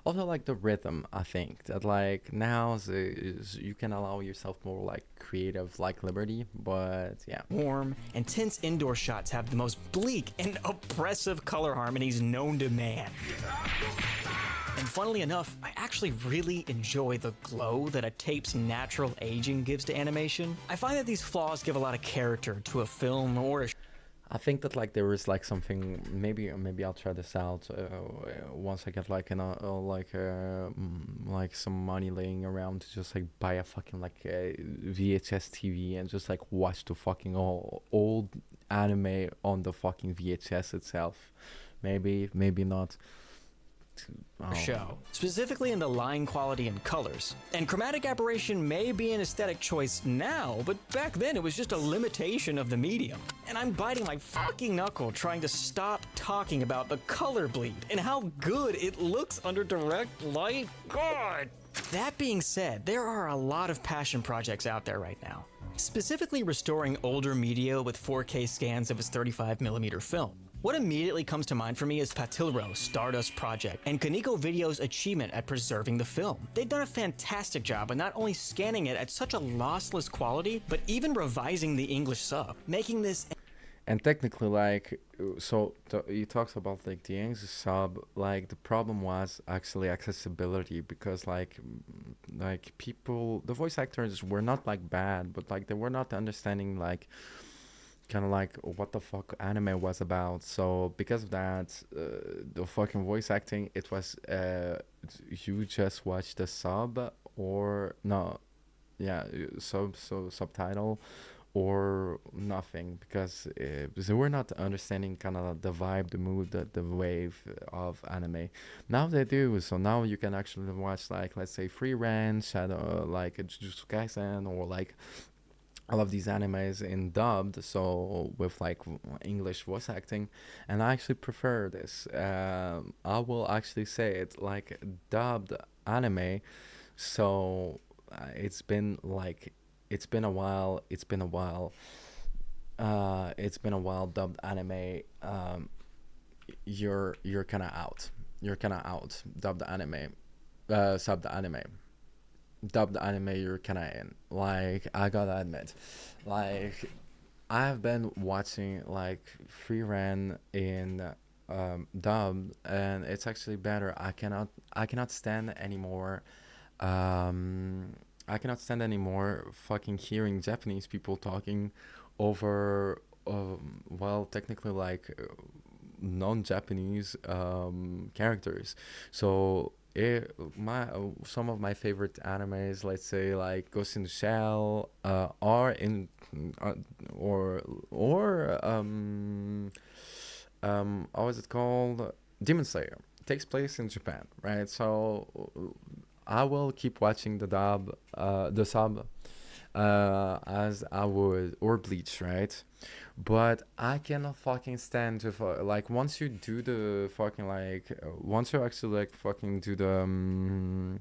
Speaker 1: Also, like the rhythm, I think that like now is you can allow yourself more like creative like liberty, but yeah.
Speaker 4: Warm, and tense indoor shots have the most bleak and oppressive color harmonies known to man. And funnily enough, I actually really enjoy the glow that a tape's natural aging gives to animation. I find that these flaws give a lot of character to a film or a
Speaker 1: I think that like there is like something, maybe I'll try this out once I get like like some money laying around to just like buy a fucking like VHS TV and just like watch the fucking old anime on the fucking VHS itself. Maybe not.
Speaker 4: show, specifically in the line quality and colors. And chromatic aberration may be an aesthetic choice now, but back then it was just a limitation of the medium. And I'm biting my fucking knuckle trying to stop talking about the color bleed and how good it looks under direct light. God! That being said, there are a lot of passion projects out there right now, specifically restoring older media with 4K scans of its 35mm film. What immediately comes to mind for me is Patilro's Stardust Project and Kaneko Video's achievement at preserving the film. They've done a fantastic job of not only scanning it at such a lossless quality, but even revising the English sub, making this...
Speaker 1: And technically, like, so he talks about like the English sub. Like the problem was actually accessibility because like people, the voice actors were not like bad, but like they were not understanding like kind of like what the fuck anime was about. So because of that, the fucking voice acting, it was you just watch the sub or no, yeah, subtitle or nothing because they were not understanding kind of the vibe, the mood, the wave of anime. Now they do, so now you can actually watch like, let's say, Free Ran, Shadow, like Jujutsu Kaisen, or like all of these animes in dubbed, so with like English voice acting, and I actually prefer this. I will actually say it like dubbed anime. So it's been a while dubbed anime. You're kind of out dubbed anime, subbed anime. Dubbed anime, you're kind of in. Like, I gotta admit, like, I've been watching like Free Ran in dubbed, and it's actually better. I cannot stand anymore. I cannot stand anymore fucking hearing Japanese people talking over well, technically like non-Japanese characters. So some of my favorite animes, let's say like Ghost in the Shell, are in how is it called? Demon Slayer takes place in Japan, right? So I will keep watching the sub, as I would, or Bleach, right? But I cannot fucking stand to like once you do the fucking like once you actually like fucking do the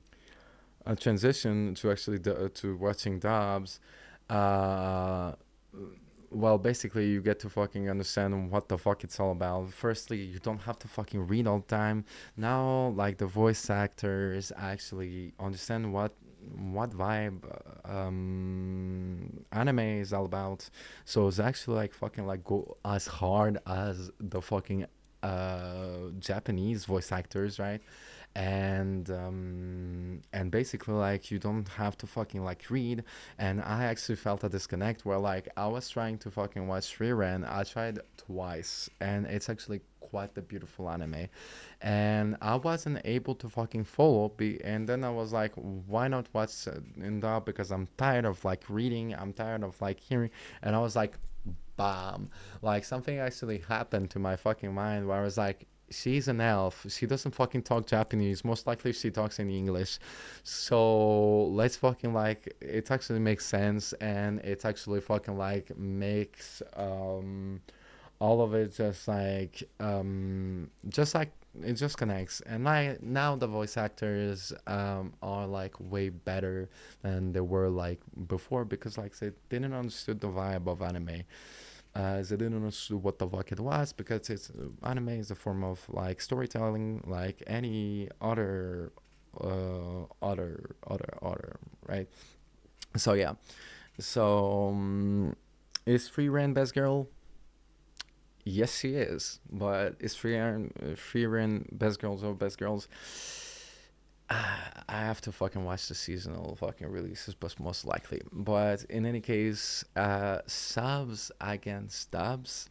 Speaker 1: transition to actually to watching dubs, well, basically you get to fucking understand what the fuck it's all about. Firstly, you don't have to fucking read all the time. Now, like the voice actors actually understand what vibe anime is all about. So it's actually like fucking like go as hard as the fucking Japanese voice actors, right? And basically like you don't have to fucking like read. And I actually felt a disconnect where like I was trying to fucking watch Rerun. I tried twice, and it's actually quite the beautiful anime, and I wasn't able to fucking follow. And then I was like, why not watch in dub, because I'm tired of like reading, I'm tired of like hearing. And I was like, bam, like something actually happened to my fucking mind where I was like, she's an elf. She doesn't fucking talk Japanese. Most likely she talks in English. So let's fucking like, it actually makes sense, and it actually fucking like makes all of it just like it just connects. And like now the voice actors are like way better than they were like before, because like they didn't understood the vibe of anime. They didn't understand what the fuck it was, because it's anime is a form of like storytelling, like any other, right? So yeah, so is Freeran best girl? Yes, she is. But is Freeran best girls or best girls? I have to fucking watch the seasonal fucking releases, but most likely. But in any case, subs against dubs.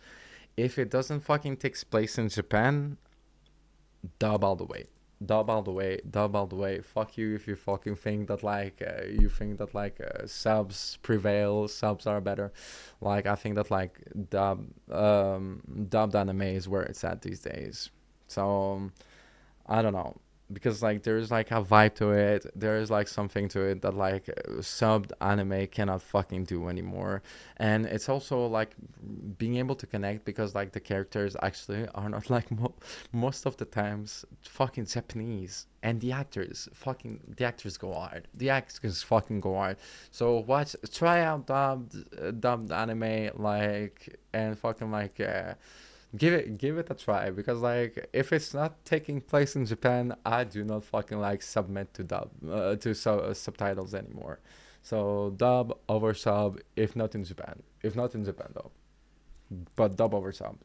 Speaker 1: If it doesn't fucking takes place in Japan, dub all the way. Dub all the way. Dub all the way. Fuck you if you fucking think that subs prevail, subs are better. Like I think that like dubbed anime is where it's at these days. So I don't know, because like there's like a vibe to it, there's like something to it that like subbed anime cannot fucking do anymore. And it's also like being able to connect, because like the characters actually are not like most of the times fucking Japanese, and the actors go hard, the actors fucking go hard. So try out dubbed anime, like, and fucking like give it a try, because like if it's not taking place in Japan, I do not fucking like submit to subtitles anymore. So dub over sub, if not in Japan though, but dub over sub.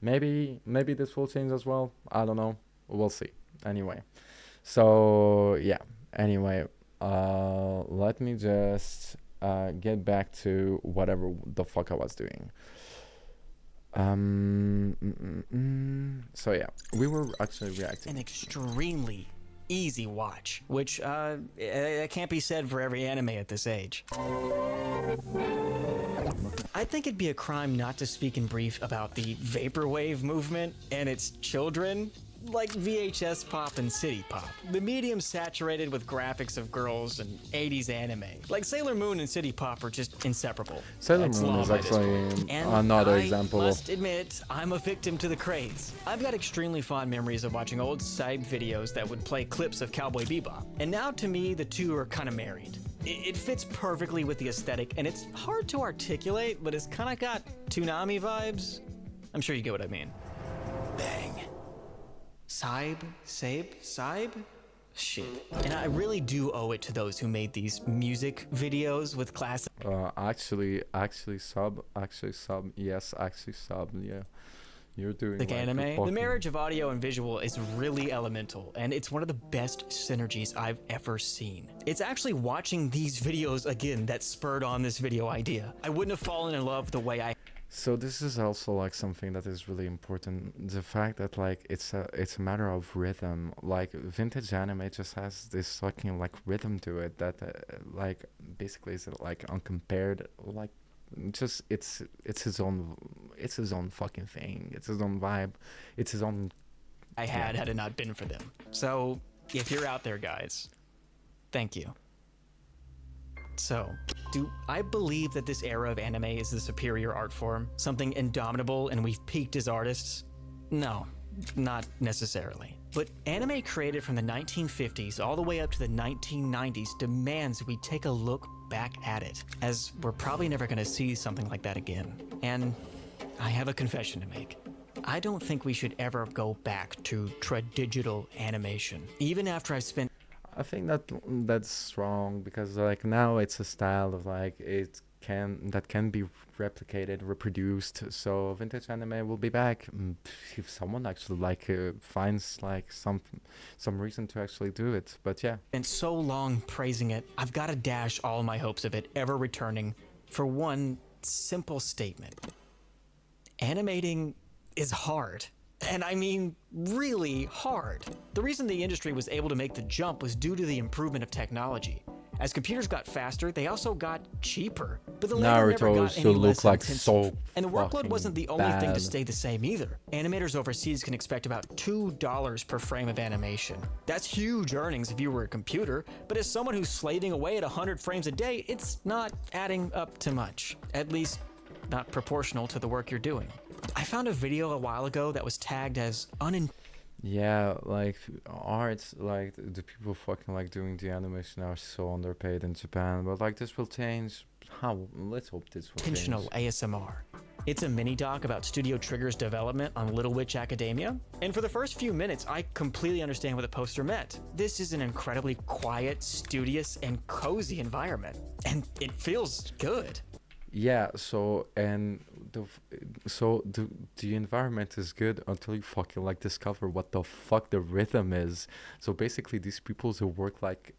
Speaker 1: Maybe this will change as well, I don't know, we'll see. Anyway, so yeah, anyway, let me just get back to whatever the fuck I was doing. So yeah, we were actually reacting.
Speaker 4: An extremely easy watch, which can't be said for every anime at this age. I think it'd be a crime not to speak in brief about the vaporwave movement and its children, like VHS pop and city pop. The medium saturated with graphics of girls and 80s anime. Like Sailor Moon and city pop are just inseparable.
Speaker 1: Sailor Moon is actually another example.
Speaker 4: I must admit, I'm a victim to the craze. I've got extremely fond memories of watching old side videos that would play clips of Cowboy Bebop. And now to me, the two are kind of married. It fits perfectly with the aesthetic, and it's hard to articulate, but it's kind of got Toonami vibes. I'm sure you get what I mean. Bang. Saib? Shit. And I really do owe it to those who made these music videos with classic.
Speaker 1: Actually sub. Yes, actually sub. Yeah. You're doing
Speaker 4: like anime. The marriage of audio and visual is really elemental, and it's one of the best synergies I've ever seen. It's actually watching these videos again that spurred on this video idea. I wouldn't have fallen in love the way I.
Speaker 1: So this is also like something that is really important. The fact that like it's a matter of rhythm. Like vintage anime just has this fucking like rhythm to it that like basically is like uncompared. Like just it's his own fucking thing. It's his own vibe. It's his own.
Speaker 4: Had it not been for them. So if you're out there, guys, thank you. So, do I believe that this era of anime is the superior art form? Something indomitable and we've peaked as artists? No, not necessarily. But anime created from the 1950s all the way up to the 1990s demands we take a look back at it, as we're probably never going to see something like that again. And I have a confession to make. I don't think we should ever go back to tradigital animation, even after I've spent.
Speaker 1: I think that's wrong, because like now it's a style of like that can be replicated, reproduced. So vintage anime will be back if someone actually like finds like some reason to actually do it. But yeah.
Speaker 4: And so long praising it, I've got to dash all my hopes of it ever returning for one simple statement. Animating is hard. And I mean, really hard. The reason the industry was able to make the jump was due to the improvement of technology. As computers got faster, they also got cheaper. But the latter never
Speaker 1: Naruto
Speaker 4: got any
Speaker 1: should
Speaker 4: less
Speaker 1: look like
Speaker 4: intensive.
Speaker 1: so
Speaker 4: And the workload
Speaker 1: fucking
Speaker 4: wasn't the only thing to
Speaker 1: bad.
Speaker 4: stay the same either. Animators overseas can expect about $2 per frame of animation. That's huge earnings if you were a computer, but as someone who's slaving away at 100 frames a day, it's not adding up to much. At least, not proportional to the work you're doing. I found a video a while ago that was tagged as
Speaker 1: Yeah, like arts, like the people fucking like doing the animation are so underpaid in Japan, but like this will change. How? Let's hope this will change.
Speaker 4: Intentional ASMR. It's a mini doc about Studio Trigger's development on Little Witch Academia, and for the first few minutes, I completely understand what the poster meant. This is an incredibly quiet, studious, and cozy environment, and it feels good.
Speaker 1: Yeah, so and the environment is good until you fucking like discover what the fuck the rhythm is. So basically these people who work like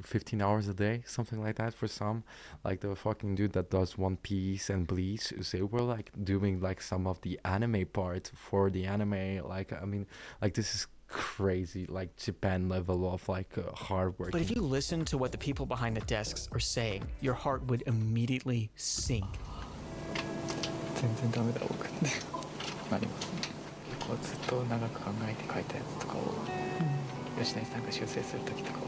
Speaker 1: 15 hours a day, something like that for some, like the fucking dude that does One Piece and Bleach, they were like doing like some of the anime part for the anime. Like I mean, like this is crazy, like Japan level of like hard work.
Speaker 4: But if you listen to what the people behind the desks are saying, your heart would immediately sink.
Speaker 5: 全然ダメだ僕ってなりますね。結構ずっと長く考えて書いたやつとかを、吉成さんが修正する時とかは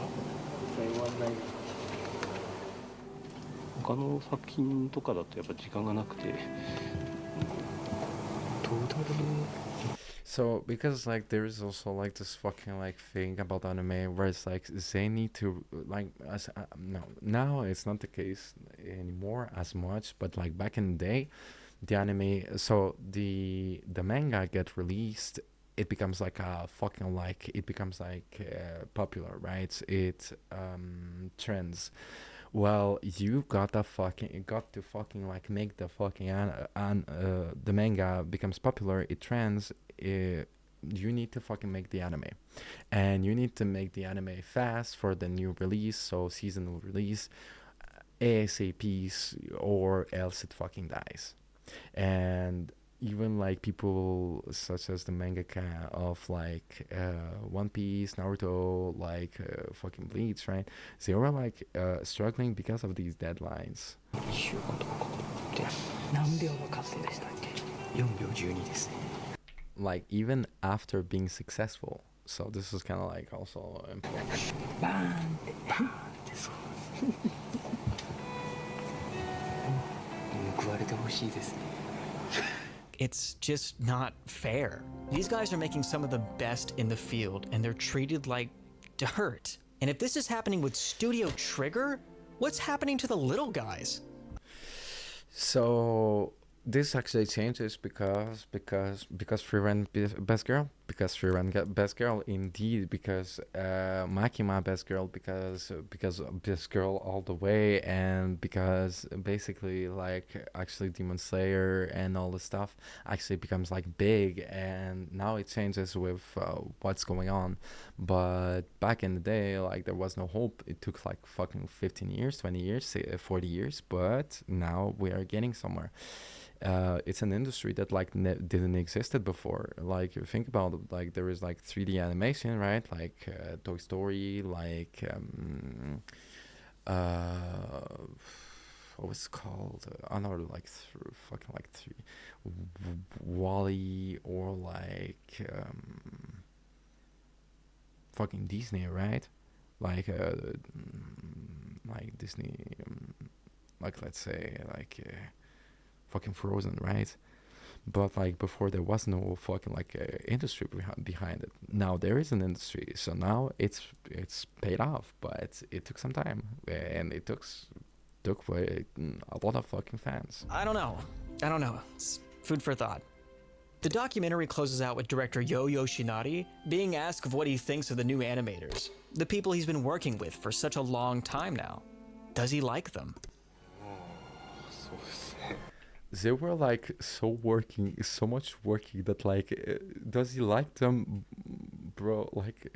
Speaker 6: 他の作品とかだとやっぱ時間がなくて、トータル
Speaker 1: So because like there is also like this fucking like thing about anime where it's like they need to like no, now it's not the case anymore as much, but like back in the day the anime, so the manga get released, it becomes like a fucking like it becomes like popular, right? It trends. Well, you got to fucking like make the fucking the manga becomes popular, it trends. You need to fucking make the anime, and you need to make the anime fast for the new release, so seasonal release ASAP, or else it fucking dies. And even like people such as the mangaka of like One Piece, Naruto, like fucking Bleach, right? They were like struggling because of these deadlines.
Speaker 5: 1週間とかかかって何秒のカットでしたっけ4秒12ですね
Speaker 1: Like even after being successful, so this is kind of like also important.
Speaker 5: バーンってバーンってそう報われてほしいですね
Speaker 4: It's just not fair. These guys are making some of the best in the field, and they're treated like dirt. And if this is happening with Studio Trigger, what's happening to the little guys?
Speaker 1: So this actually changes because Free Run best girl, because Free Run get best girl indeed, because Makima best girl, because best girl all the way, and because basically like actually Demon Slayer and all the stuff actually becomes like big, and now it changes with what's going on. But back in the day, like there was no hope. It took like fucking 15 years, 20 years, 40 years, but now we are getting somewhere. It's an industry that like didn't existed before. Like think about it, like there is like 3D animation, right? Like Toy Story, like what was it called? Another like fucking like Wall-E, or like fucking Disney, right? Like Disney, like let's say like fucking Frozen, right? But like before there was no fucking like industry behind it. Now there is an industry, so now it's paid off, but it took some time, and it took a lot of fucking fans.
Speaker 4: I don't know. It's food for thought. The documentary closes out with director Yo Yoshinari being asked of what he thinks of the new animators, the people he's been working with for such a long time now. Does he like them?
Speaker 1: They were like so much working that like does he like them, bro? Like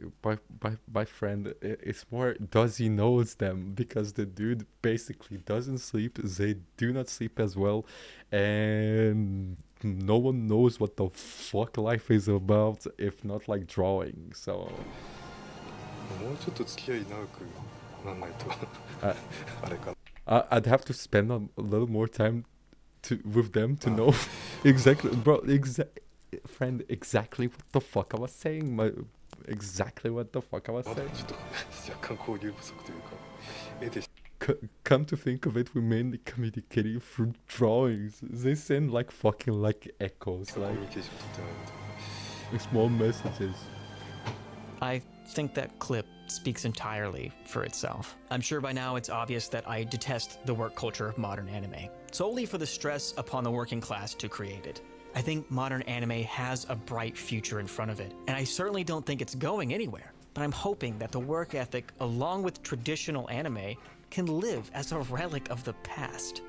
Speaker 1: my friend, it's more does he knows them, because the dude basically doesn't sleep, they do not sleep as well, and no one knows what the fuck life is about if not like drawing. So
Speaker 6: もうちょっと付き合い長く
Speaker 5: なんないと
Speaker 1: Uh,
Speaker 5: あれか
Speaker 1: I'd have to spend a little more time with them to know exactly, bro. Friend, exactly what the fuck I was saying. Exactly what the fuck I was
Speaker 5: まだ
Speaker 1: saying.
Speaker 5: ちょっと若干交流不足というか得て
Speaker 1: Come to think of it, we mainly communicating through drawings. They send like fucking like echoes,
Speaker 5: コミュ
Speaker 1: like
Speaker 5: ニケーション取ってないので
Speaker 1: small messages.
Speaker 4: I think that clip speaks entirely for itself. I'm sure by now it's obvious that I detest the work culture of modern anime, solely for the stress upon the working class to create it. I think modern anime has a bright future in front of it, and I certainly don't think it's going anywhere. But I'm hoping that the work ethic, along with traditional anime, can live as a relic of the past.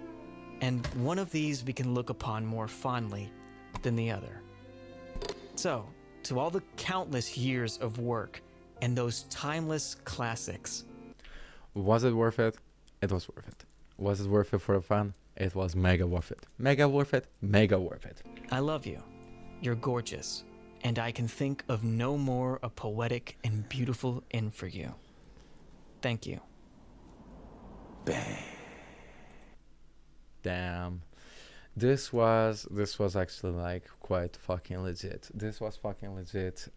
Speaker 4: And one of these we can look upon more fondly than the other. So, to all the countless years of work and those timeless classics.
Speaker 1: Was it worth it? It was worth it. Was it worth it for the fun? It was mega worth it. Mega worth it. Mega worth it.
Speaker 4: I love you. You're gorgeous. And I can think of no more a poetic and beautiful end for you. Thank you.
Speaker 1: Damn. This was actually like quite fucking legit. This was fucking legit.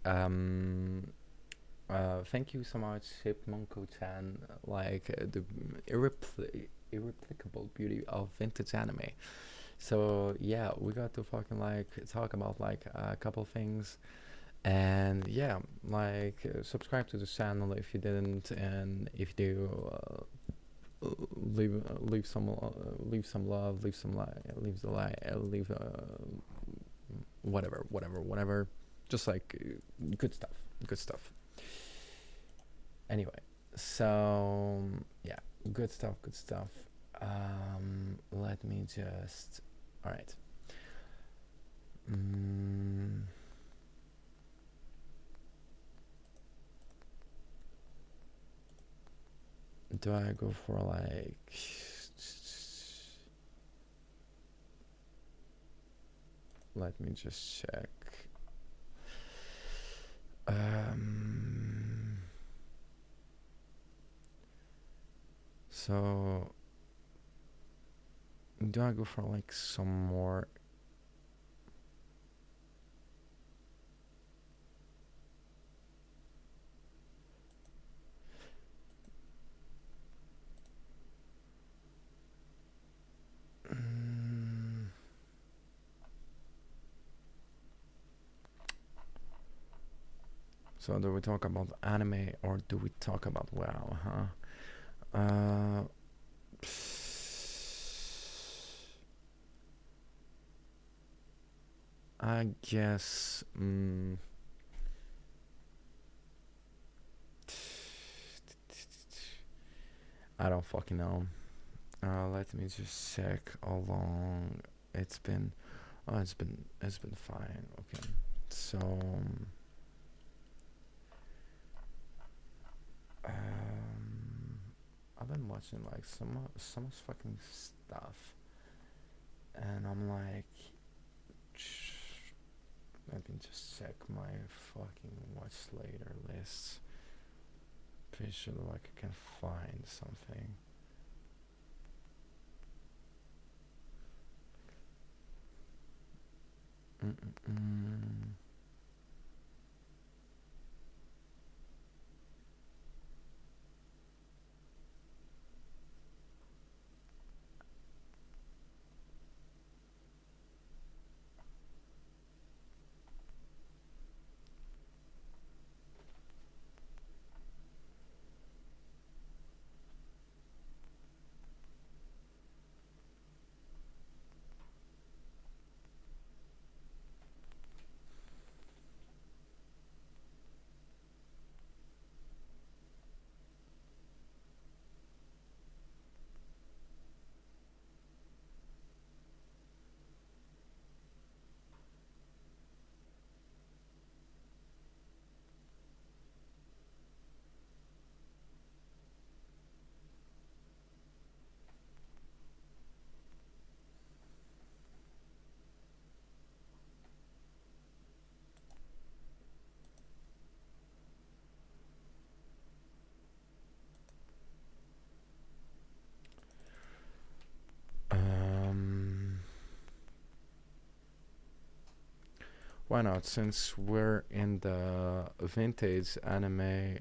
Speaker 1: Thank you so much, Hipmonko-chan. Like the irreplicable beauty of vintage anime. So yeah, we got to fucking like talk about like a couple things, and yeah, like subscribe to the channel if you didn't, and if you do, leave some love, leave some leave whatever, just like good stuff. Anyway, so yeah, good stuff. Let me just, all right. Do I go for like, let me just check. So do I go for like some more? So do we talk about anime or do we talk about WoW, huh? I guess I don't fucking know. Let me just check how long it's been. Oh, it's been fine. Okay, so I've been watching like so much fucking stuff, and I'm like, let me just check my fucking watch later list. Pretty sure like I can find something. Why not? Since we're in the vintage anime,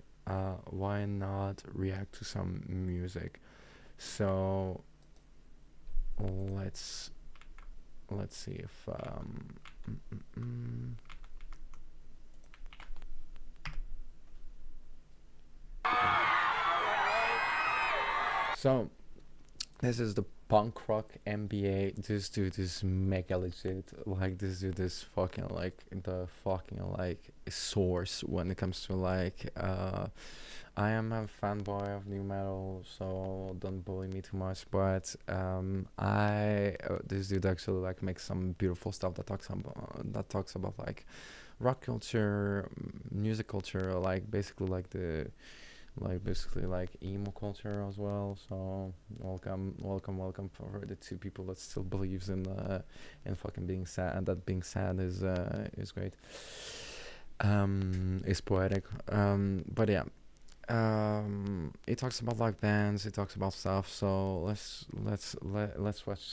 Speaker 1: why not react to some music? So let's see if mm, mm, mm. So this is the punk rock MBA. This dude is mega legit. Like this dude is fucking like the fucking like source when it comes to like I am a fanboy of new metal, so don't bully me too much. But I this dude actually like makes some beautiful stuff that talks about like rock culture, music culture, like basically like emo culture as well. So welcome for the two people that still believes in fucking being sad, and that being sad is great. Is poetic. But yeah. It talks about like bands, it talks about stuff. So let's watch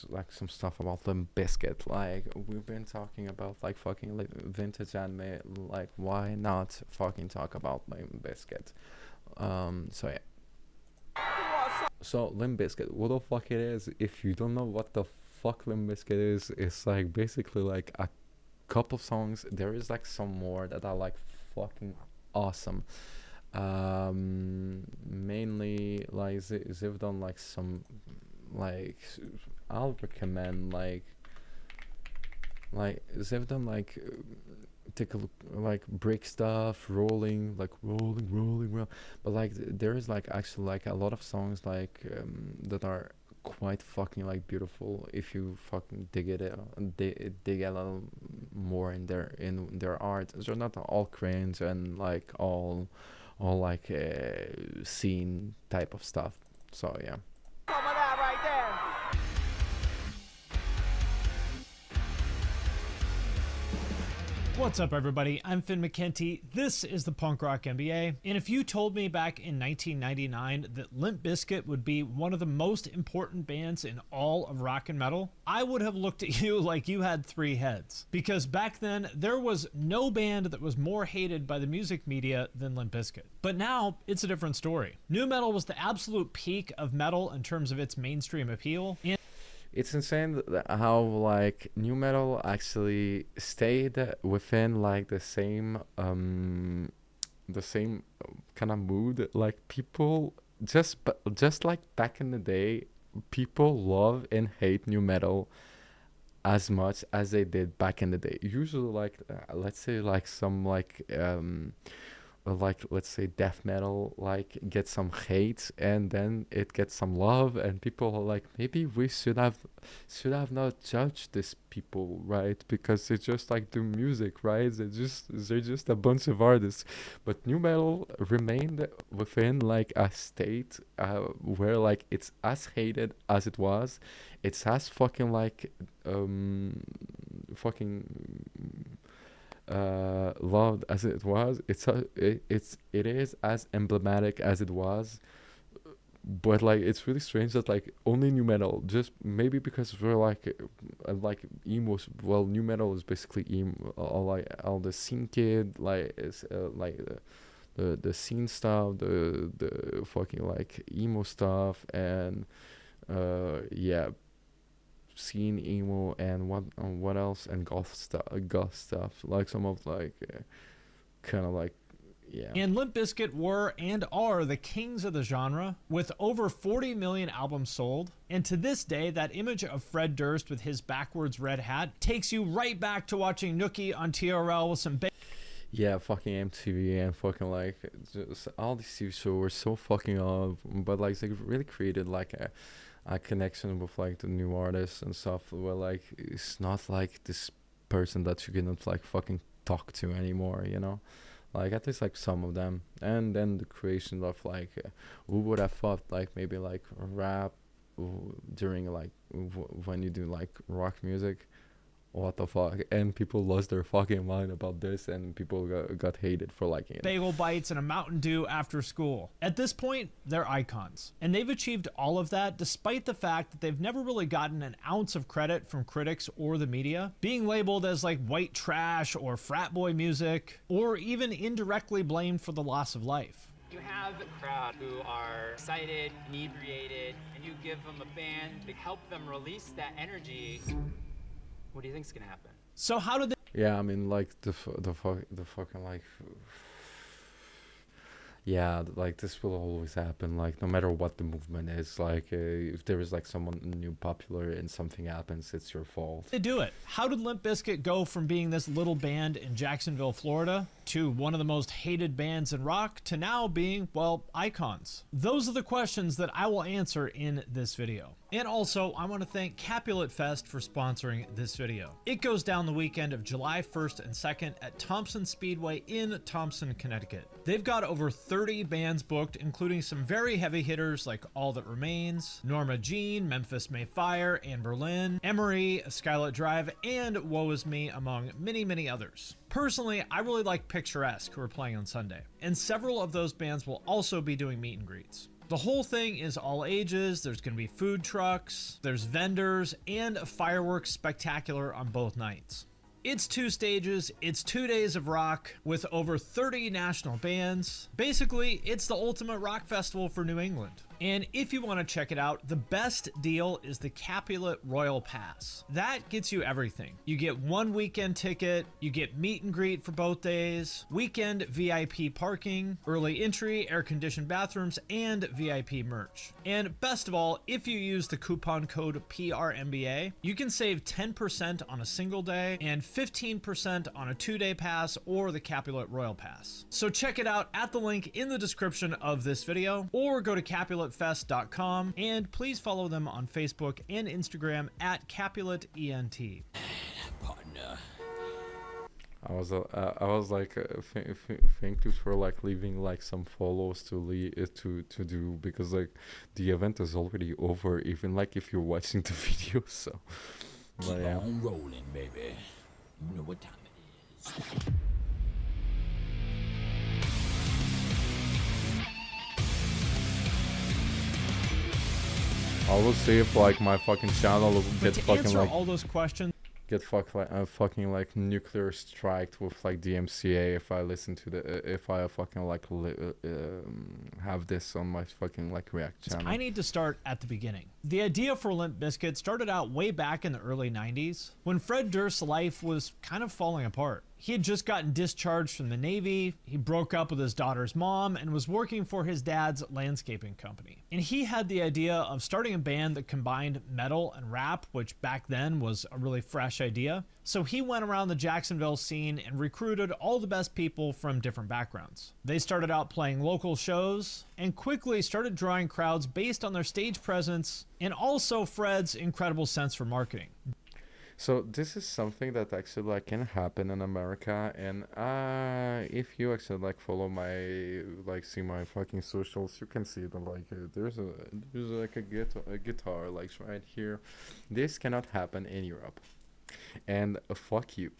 Speaker 1: like some stuff about Limp Bizkit. Like we've been talking about like fucking like vintage anime. Like why not fucking talk about Limp Bizkit? So yeah. So Limp Bizkit, what the fuck it is? If you don't know what the fuck Limp Bizkit is, it's like basically like a couple songs. There is like some more that are like fucking awesome. Mainly like they've done like some like I'll recommend like they've done like take a look like break stuff, rolling, but like there is like actually like a lot of songs like that are quite fucking like beautiful if you fucking dig it dig a little more in their art. They're not all cringe and like all like scene type of stuff. So yeah.
Speaker 7: What's up, everybody? I'm Finn McKenty. This is the Punk Rock MBA. And if you told me back in 1999 that Limp Bizkit would be one of the most important bands in all of rock and metal, I would have looked at you like you had three heads. Because back then, there was no band that was more hated by the music media than Limp Bizkit. But now, it's a different story. Nu metal was the absolute peak of metal in terms of its mainstream appeal. And
Speaker 1: it's insane how like new metal actually stayed within like the same kind of mood. Like people just like back in the day, people love and hate new metal as much as they did back in the day. Usually like let's say like some like let's say death metal like gets some hate and then it gets some love, and people are like, maybe we should have not judged these people, right? Because they just like do music, right? They're just a bunch of artists. But new metal remained within like a state where like it's as hated as it was, it's as fucking like fucking loved as it was. It is as emblematic as it was. But like it's really strange that like only new metal, just maybe because we're like emos. Well, new metal is basically emo, all the scene kid like is like the scene stuff, the fucking like emo stuff, and yeah, scene emo, and what else, and goth stuff, like some of like kind of like, yeah.
Speaker 7: And Limp Bizkit were and are the kings of the genre, with over 40 million albums sold. And to this day, that image of Fred Durst with his backwards red hat takes you right back to watching Nookie on TRL with some
Speaker 1: Yeah, fucking MTV and fucking like just all these TV shows were so fucking off, but like they really created like a connection with like the new artists and stuff, where like it's not like this person that you cannot like fucking talk to anymore, you know, like at least like some of them. And then the creation of like who would have thought like maybe like rap during like when you do like rock music, what the fuck? And people lost their fucking mind about this, and people got hated for liking it.
Speaker 7: Bagel bites and a Mountain Dew after school. At this point, they're icons. And they've achieved all of that despite the fact that they've never really gotten an ounce of credit from critics or the media, being labeled as like white trash or frat boy music, or even indirectly blamed for the loss of life.
Speaker 8: You have a crowd who are excited, inebriated, and you give them a band to help them release that energy. What do you think's gonna happen?
Speaker 7: So how did they?
Speaker 1: Yeah, I mean, like the fucking like. Yeah, like this will always happen. Like no matter what the movement is, like if there is like someone new popular and something happens, it's your fault.
Speaker 7: They do it. How did Limp Bizkit go from being this little band in Jacksonville, Florida, to one of the most hated bands in rock, to now being, well, icons? Those are the questions that I will answer in this video. And also, I want to thank Capulet Fest for sponsoring this video. It goes down the weekend of July 1st and 2nd at Thompson Speedway in Thompson, Connecticut. They've got over 30 bands booked, including some very heavy hitters like All That Remains, Norma Jean, Memphis May Fire, Anne Berlin, Emery, Skylit Drive, and Woe Is Me, among many, many others. Personally, I really like Picturesque, who are playing on Sunday, and several of those bands will also be doing meet and greets. The whole thing is all ages, there's going to be food trucks, there's vendors, and a fireworks spectacular on both nights. It's 2 stages, it's 2 days of rock with over 30 national bands. Basically, it's the ultimate rock festival for New England. And if you want to check it out, the best deal is the Capulet Royal Pass. That gets you everything. You get 1 weekend ticket, you get meet and greet for both days, weekend VIP parking, early entry, air-conditioned bathrooms, and VIP merch. And best of all, if you use the coupon code PRMBA, you can save 10% on a single day and 15% on a 2-day pass or the Capulet Royal Pass. So check it out at the link in the description of this video, or go to capuletfest.com, and please follow them on Facebook and Instagram at CapuletENT.
Speaker 5: Partner.
Speaker 1: I was like, thank you for like leaving like some follows to do, because like the event is already over, even like if you're watching the video. So, but yeah.
Speaker 5: Keep on rolling, baby. You know what time it is.
Speaker 1: I will see if like my fucking channel will
Speaker 7: But
Speaker 1: get
Speaker 7: to
Speaker 1: fucking
Speaker 7: answer
Speaker 1: like
Speaker 7: all those questions,
Speaker 1: get fucking like nuclear striked with like DMCA if I listen to the if I fucking like have this on my fucking like React channel.
Speaker 7: I need to start at the beginning. The idea for Limp Bizkit started out way back in the early 90s when Fred Durst's life was kind of falling apart. He had just gotten discharged from the Navy, he broke up with his daughter's mom, and was working for his dad's landscaping company. And he had the idea of starting a band that combined metal and rap, which back then was a really fresh idea. So he went around the Jacksonville scene and recruited all the best people from different backgrounds. They started out playing local shows and quickly started drawing crowds based on their stage presence and also Fred's incredible sense for marketing.
Speaker 1: So this is something that actually like can happen in America, and if you actually like follow my see my fucking socials, you can see that like there's like a guitar like right here. This cannot happen in Europe, and fuck you,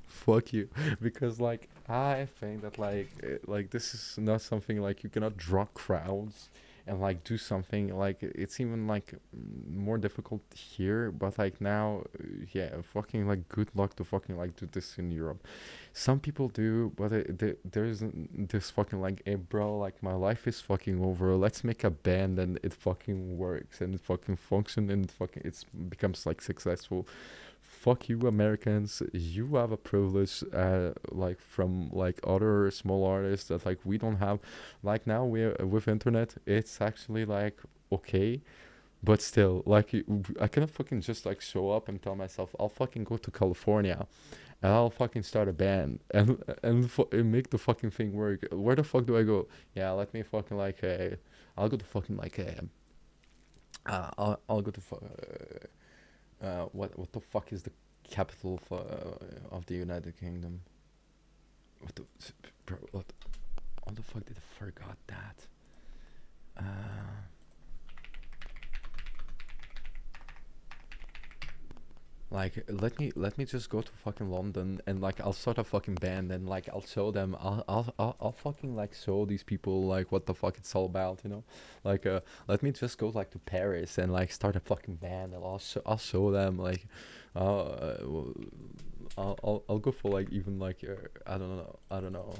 Speaker 1: fuck you, because like I think that like this is not something like you cannot draw crowds and like do something like it's even like more difficult here, but like now yeah, fucking like good luck to fucking like do this in Europe. Some people do, but there's this fucking like, hey bro, like my life is fucking over, let's make a band and it fucking works and it fucking functions and it becomes like successful. Fuck you Americans, you have a privilege like from like other small artists that like we don't have. Like now with internet, it's actually like okay, but still like I cannot fucking just like show up and tell myself I'll fucking go to California and I'll fucking start a band and make the fucking thing work. Where the fuck do I go? Yeah, let me fucking like I'll go to fucking like I'll go to what the fuck is the capital of the United Kingdom? What the bro? What? How the fuck did I forgot that? Like, let me just go to fucking London, and like I'll start a fucking band, and like I'll show them, I'll fucking like show these people like what the fuck it's all about, you know? Like let me just go like to Paris and like start a fucking band, and I'll show them like I'll go for like even like I don't know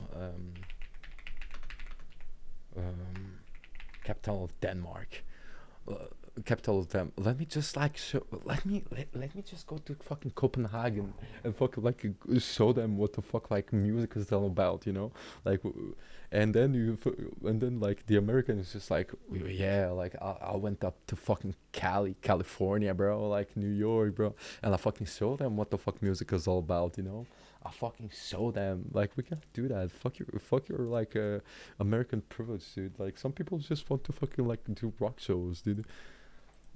Speaker 1: capital of Denmark. Capital of them. Let me just like show. Let me just go to fucking Copenhagen and fucking like show them what the fuck like music is all about, you know? Like, and then like the American is just like, yeah, like I went up to fucking California, bro, like New York, bro, and I fucking show them what the fuck music is all about, you know? I fucking show them. Like, we can't do that. Fuck your like American privilege, dude. Like, some people just want to fucking like do rock shows, dude.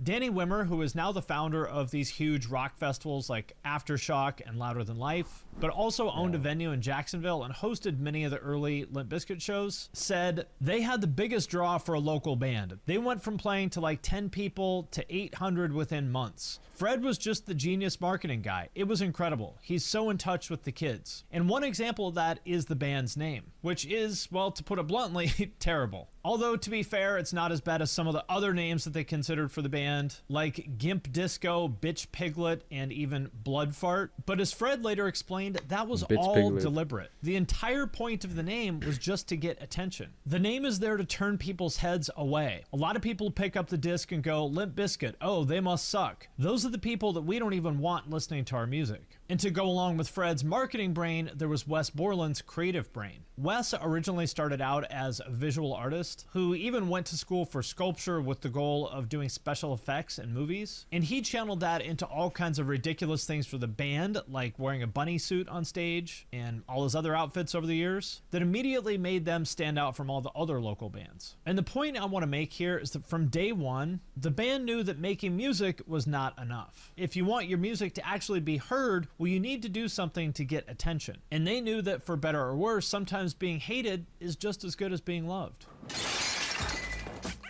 Speaker 7: Danny Wimmer, who is now the founder of these huge rock festivals like Aftershock and Louder Than Life, but also owned a venue in Jacksonville and hosted many of the early Limp Bizkit shows, said they had the biggest draw for a local band. They went from playing to like 10 people to 800 within months. Fred was just the genius marketing guy. It was incredible. He's so in touch with the kids. And one example of that is the band's name, which is, well, to put it bluntly, terrible. Although, to be fair, it's not as bad as some of the other names that they considered for the band, like Gimp Disco, Bitch Piglet, and even Blood Fart. But as Fred later explained, that was
Speaker 1: Bitch
Speaker 7: all
Speaker 1: Piglet.
Speaker 7: deliberate. The entire point of the name was just to get attention. The name is there to turn people's heads away. A lot of people pick up the disc and go, Limp Bizkit, oh, they must suck. Those are the people that we don't even want listening to our music. And to go along with Fred's marketing brain, there was Wes Borland's creative brain. Wes originally started out as a visual artist who even went to school for sculpture with the goal of doing special effects in movies. And he channeled that into all kinds of ridiculous things for the band, like wearing a bunny suit on stage and all his other outfits over the years, that immediately made them stand out from all the other local bands. And the point I want to make here is that from day one, the band knew that making music was not enough. If you want your music to actually be heard, well, you need to do something to get attention. And they knew that for better or worse, sometimes being hated is just as good as being loved.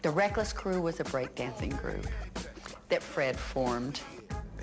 Speaker 9: The Reckless Crew was a breakdancing group that Fred formed.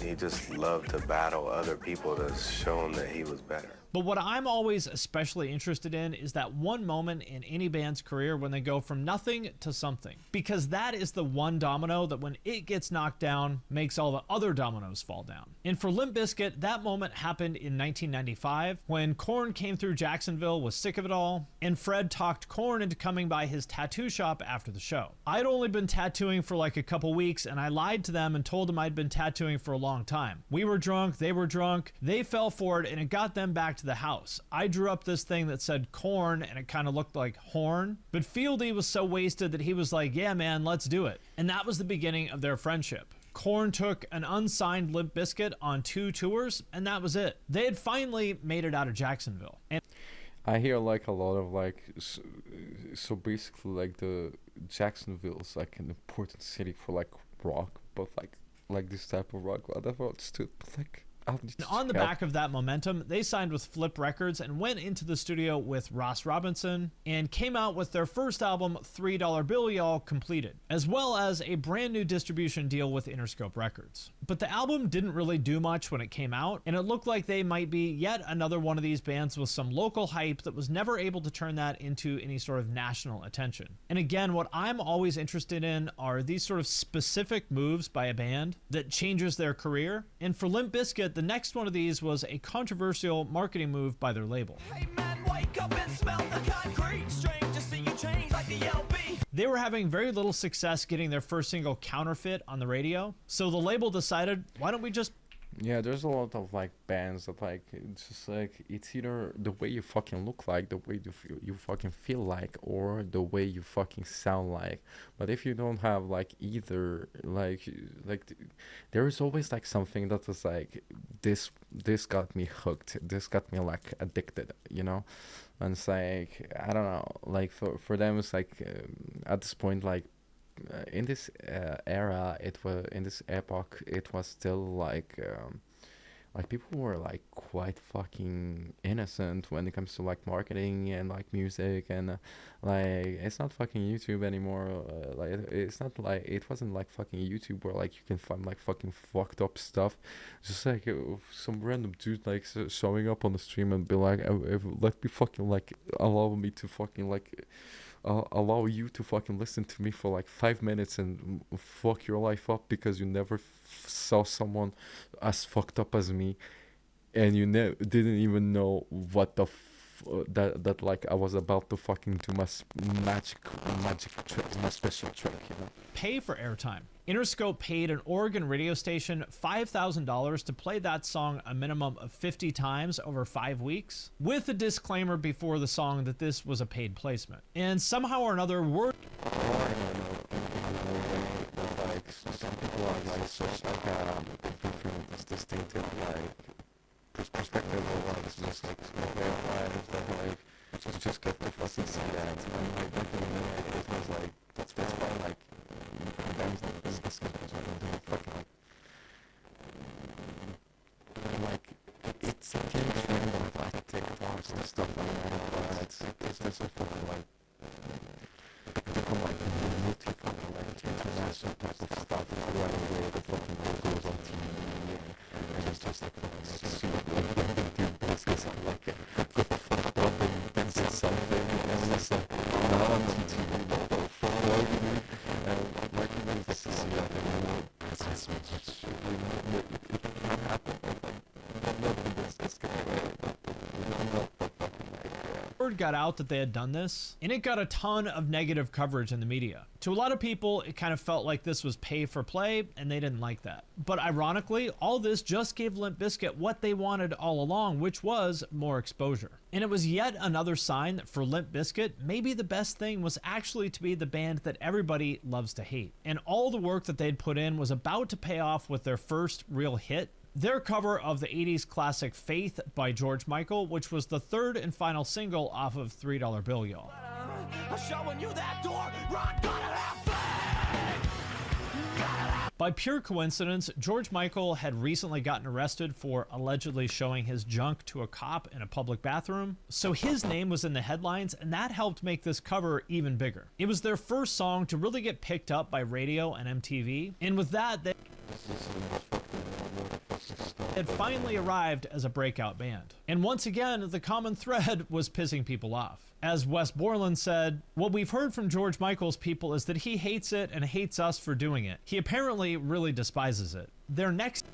Speaker 10: He just loved to battle other people to show him that he was better.
Speaker 7: But what I'm always especially interested in is that one moment in any band's career when they go from nothing to something. Because that is the one domino that when it gets knocked down, makes all the other dominoes fall down. And for Limp Bizkit, that moment happened in 1995 when Korn came through Jacksonville, was sick of it all, and Fred talked Korn into coming by his tattoo shop after the show. I'd only been tattooing for like a couple weeks, and I lied to them and told them I'd been tattooing for a long time. We were drunk, they were drunk, they fell for it, and it got them back to the house. I drew up this thing that said Korn, and it kind of looked like horn, but Fieldy was so wasted that he was like, yeah man, let's do it. And that was the beginning of their friendship. Korn took an unsigned Limp Bizkit on 2 tours, and that was it. They had finally made it out of Jacksonville. And
Speaker 1: I hear like a lot of like so basically like the Jacksonville's like an important city for like rock, but like this type of rock, whatever, it's still like.
Speaker 7: On the back of that momentum, they signed with Flip Records and went into the studio with Ross Robinson and came out with their first album, $3 Bill Y'all Completed, as well as a brand new distribution deal with Interscope Records. But the album didn't really do much when it came out, and it looked like they might be yet another one of these bands with some local hype that was never able to turn that into any sort of national attention. And again, what I'm always interested in are these sort of specific moves by a band that changes their career. And for Limp Bizkit, the next one of these was a controversial marketing move by their label. Hey man, wake up and smell the concrete. Strange to see you change like the LB. They were having very little success getting their first single, Counterfeit, on the radio, so the label decided, why don't we just...
Speaker 1: Yeah, there's a lot of like bands that like it's just like it's either the way you fucking look like, the way you fucking feel like, or the way you fucking sound like. But if you don't have like either, like there is always like something that is like this got me hooked, this got me like addicted, you know. And it's like I don't know, like for them it's like at this point like. In this era, it was in this epoch. It was still like people were like quite fucking innocent when it comes to like marketing and like music, and like it's not fucking YouTube anymore. Like it's not like, it wasn't like fucking YouTube where like you can find like fucking fucked up stuff. Just like some random dude like showing up on the stream and be like, let me fucking like allow me to fucking like allow you to fucking listen to me for like 5 minutes and fuck your life up because you never saw someone as fucked up as me, and you didn't even know what the that like I was about to fucking do my magic trick, my special trick, you know.
Speaker 7: Pay for airtime. Interscope paid an Oregon radio station $5,000 to play that song a minimum of 50 times over 5 weeks, with a disclaimer before the song that this was a paid placement. And somehow or another, word.
Speaker 1: Like some people are like such like different, distinctive like perspective of like just like their lives that like just get to fucking see that, and like it was like that's why like bands like this fucking like it's a huge thing with like TikToks and stuff like that. It's just a fucking like become like multi-fucking like international type of stuff right away that fucking goes on TV, and it's just like fucking super like dude basically like go fucked up and say something, and it's like not on TV but for me, and like this is like it's it can happen, like nobody does this kind of way,
Speaker 7: word got out that they had done this, and it got a ton of negative coverage in the media. To a lot of people, it kind of felt like this was pay for play, and they didn't like that. But ironically, all this just gave Limp Bizkit what they wanted all along, which was more exposure. And it was yet another sign that for Limp Bizkit, maybe the best thing was actually to be the band that everybody loves to hate. And all the work that they'd put in was about to pay off with their first real hit, their cover of the 80s classic Faith by George Michael, which was the third and final single off of $3 Bill, Y'all. By pure coincidence, George Michael had recently gotten arrested for allegedly showing his junk to a cop in a public bathroom, so his name was in the headlines, and that helped make this cover even bigger. It was their first song to really get picked up by radio and MTV, and with that, they had finally arrived as a breakout band. And once again, the common thread was pissing people off. As Wes Borland said, what we've heard from George Michael's people is that he hates it and hates us for doing it. He apparently really despises it. Their next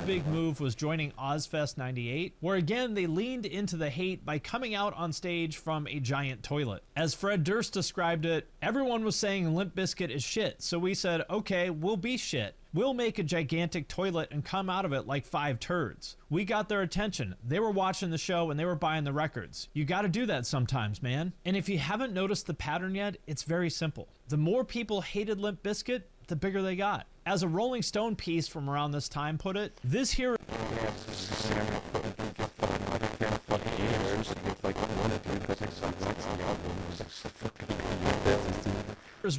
Speaker 7: big move was joining Ozfest 98, where again they leaned into the hate by coming out on stage from a giant toilet. As Fred Durst described it, everyone was saying Limp Bizkit is shit, so we said, okay, we'll be shit. We'll make a gigantic toilet and come out of it like 5 turds. We got their attention. They were watching the show and they were buying the records. You gotta do that sometimes, man. And if you haven't noticed the pattern yet, it's very simple. The more people hated Limp Bizkit, the bigger they got. As a Rolling Stone piece from around this time put it, this here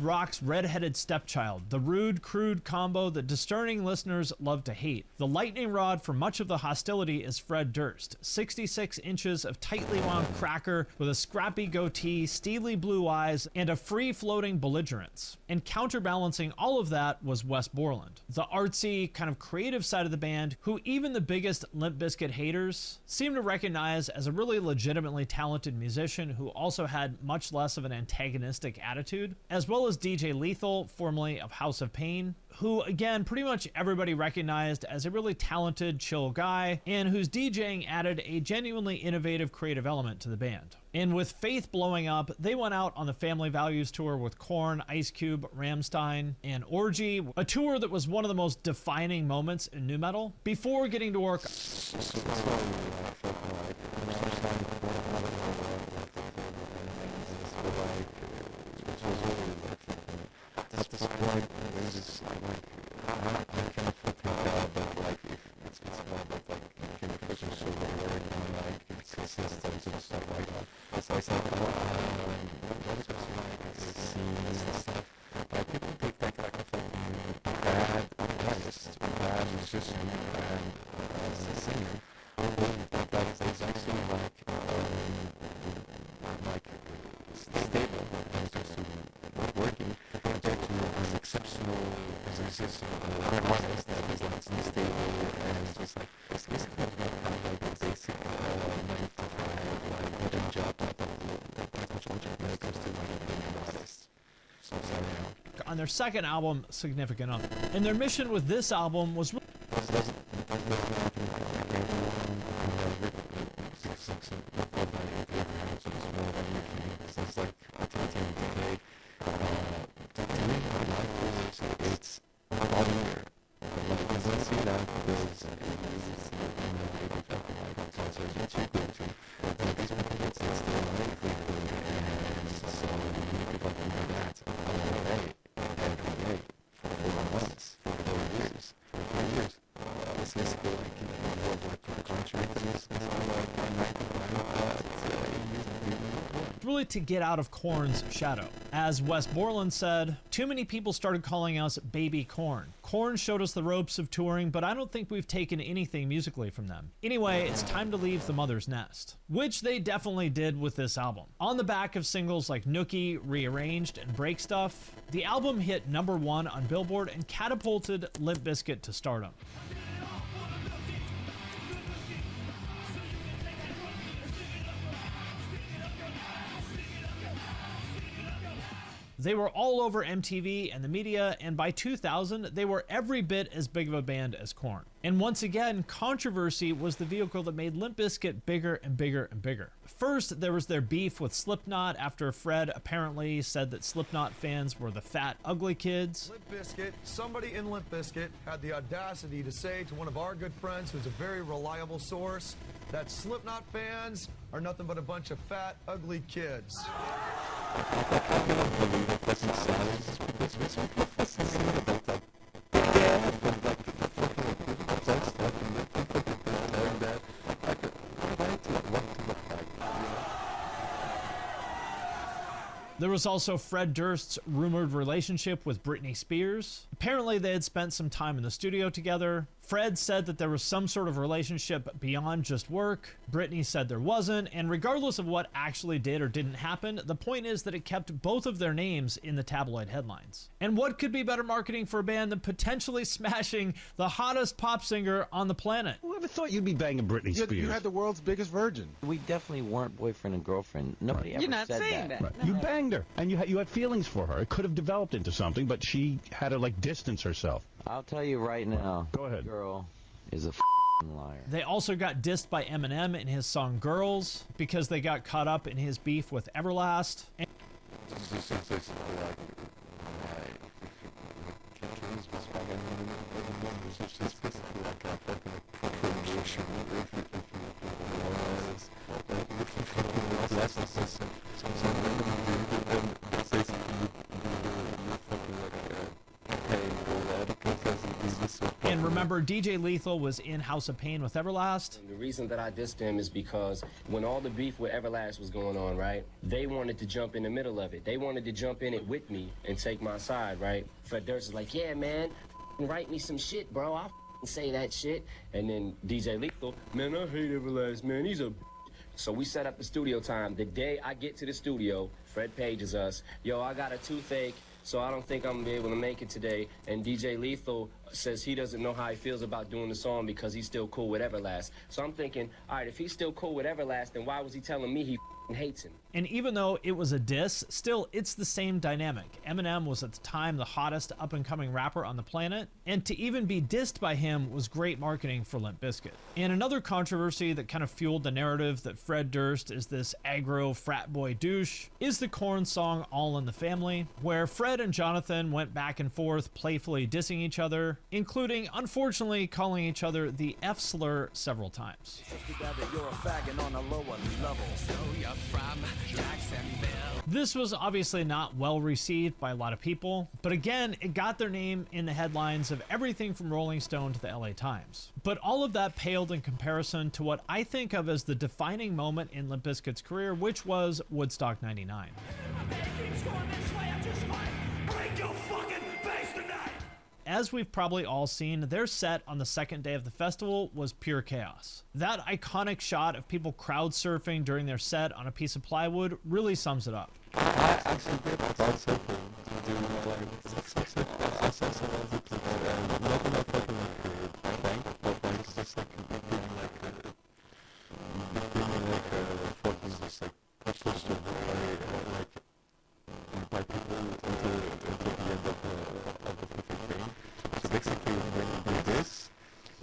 Speaker 7: Rock's redheaded stepchild, the rude, crude combo that discerning listeners love to hate. The lightning rod for much of the hostility is Fred Durst, 66 inches of tightly wound cracker with a scrappy goatee, steely blue eyes, and a free-floating belligerence. And counterbalancing all of that was Wes Borland, the artsy, kind of creative side of the band, who even the biggest Limp Bizkit haters seem to recognize as a really legitimately talented musician who also had much less of an antagonistic attitude, as well as DJ Lethal, formerly of House of Pain, who again pretty much everybody recognized as a really talented, chill guy, and whose DJing added a genuinely innovative creative element to the band. And with Faith blowing up, they went out on the Family Values tour with Korn, Ice Cube, Rammstein, and Orgy, a tour that was one of the most defining moments in nu metal, before getting to work
Speaker 11: stable when it comes to working, compared to an exceptional musician, an artist that is like unstable and just like basically like a basic 9 to 5 like modern job type of culture when it comes to like being an artist. So yeah.
Speaker 7: On their second album, Significant Other. And their mission with this album was really to get out of Korn's shadow. As Wes Borland said, too many people started calling us Baby Korn. Korn showed us the ropes of touring, but I don't think we've taken anything musically from them. Anyway, it's time to leave the mother's nest, which they definitely did with this album. On the back of singles like Nookie, Rearranged, and Break Stuff, the album hit #1 on Billboard and catapulted Limp Bizkit to stardom. They were all over MTV and the media, and by 2000, they were every bit as big of a band as Korn. And once again, controversy was the vehicle that made Limp Bizkit bigger and bigger and bigger. First, there was their beef with Slipknot after Fred apparently said that Slipknot fans were the fat, ugly kids.
Speaker 12: Limp Bizkit, somebody in Limp Bizkit had the audacity to say to one of our good friends, who's a very reliable source, that Slipknot fans are nothing but a bunch of fat, ugly kids.
Speaker 7: There was also Fred Durst's rumored relationship with Britney Spears. Apparently they had spent some time in the studio together. Fred said that there was some sort of relationship beyond just work. Britney said there wasn't, and regardless of what actually did or didn't happen, the point is that it kept both of their names in the tabloid headlines. And what could be better marketing for a band than potentially smashing the hottest pop singer on the planet?
Speaker 13: Whoever thought you'd be banging Britney Spears?
Speaker 14: You had the world's biggest virgin.
Speaker 15: We definitely weren't boyfriend and girlfriend. Nobody ever said that.
Speaker 13: Right. You banged her, and you had feelings for her. It could have developed into something, but she had to like distance herself.
Speaker 15: I'll tell you right now.
Speaker 13: Go ahead.
Speaker 15: Girl is a liar.
Speaker 7: They also got dissed by Eminem in his song Girls because they got caught up in his beef with Everlast. And remember, DJ Lethal was in House of Pain with Everlast.
Speaker 16: The reason that I dissed him is because when all the beef with Everlast was going on, right, they wanted to jump in the middle of it. They wanted to jump in it with me and take my side, right? Fred Durst is like, yeah, man, write me some shit, bro. I'll say that shit. And then DJ Lethal, man, I hate Everlast, man. He's a... So we set up the studio time. The day I get to the studio, Fred pages us, yo, I got a toothache, so I don't think I'm gonna be able to make it today. And DJ Lethal says he doesn't know how he feels about doing the song because he's still cool with Everlast. So I'm thinking, all right, if he's still cool with Everlast, then why was he telling me he hates him?
Speaker 7: And even though it was a diss, still it's the same dynamic. Eminem was at the time the hottest up-and-coming rapper on the planet, and to even be dissed by him was great marketing for Limp Bizkit. And another controversy that kind of fueled the narrative that Fred Durst is this aggro frat boy douche is the Korn song All in the Family, where Fred and Jonathan went back and forth playfully dissing each other, including, unfortunately, calling each other the F slur several times. This was obviously not well received by a lot of people, but again, it got their name in the headlines of everything from Rolling Stone to the LA Times. But all of that paled in comparison to what I think of as the defining moment in Limp Bizkit's career, which was Woodstock 99. as we've probably all seen, their set on the second day of the festival was pure chaos. That iconic shot of people crowd surfing during their set on a piece of plywood really sums it up.
Speaker 11: I actually did crowd surfing during my life. I saw some of the clips and nothing like fucking like prank, but like it's just like being like a fucking just like pushed by people until the end of the fucking thing. So basically when you do this,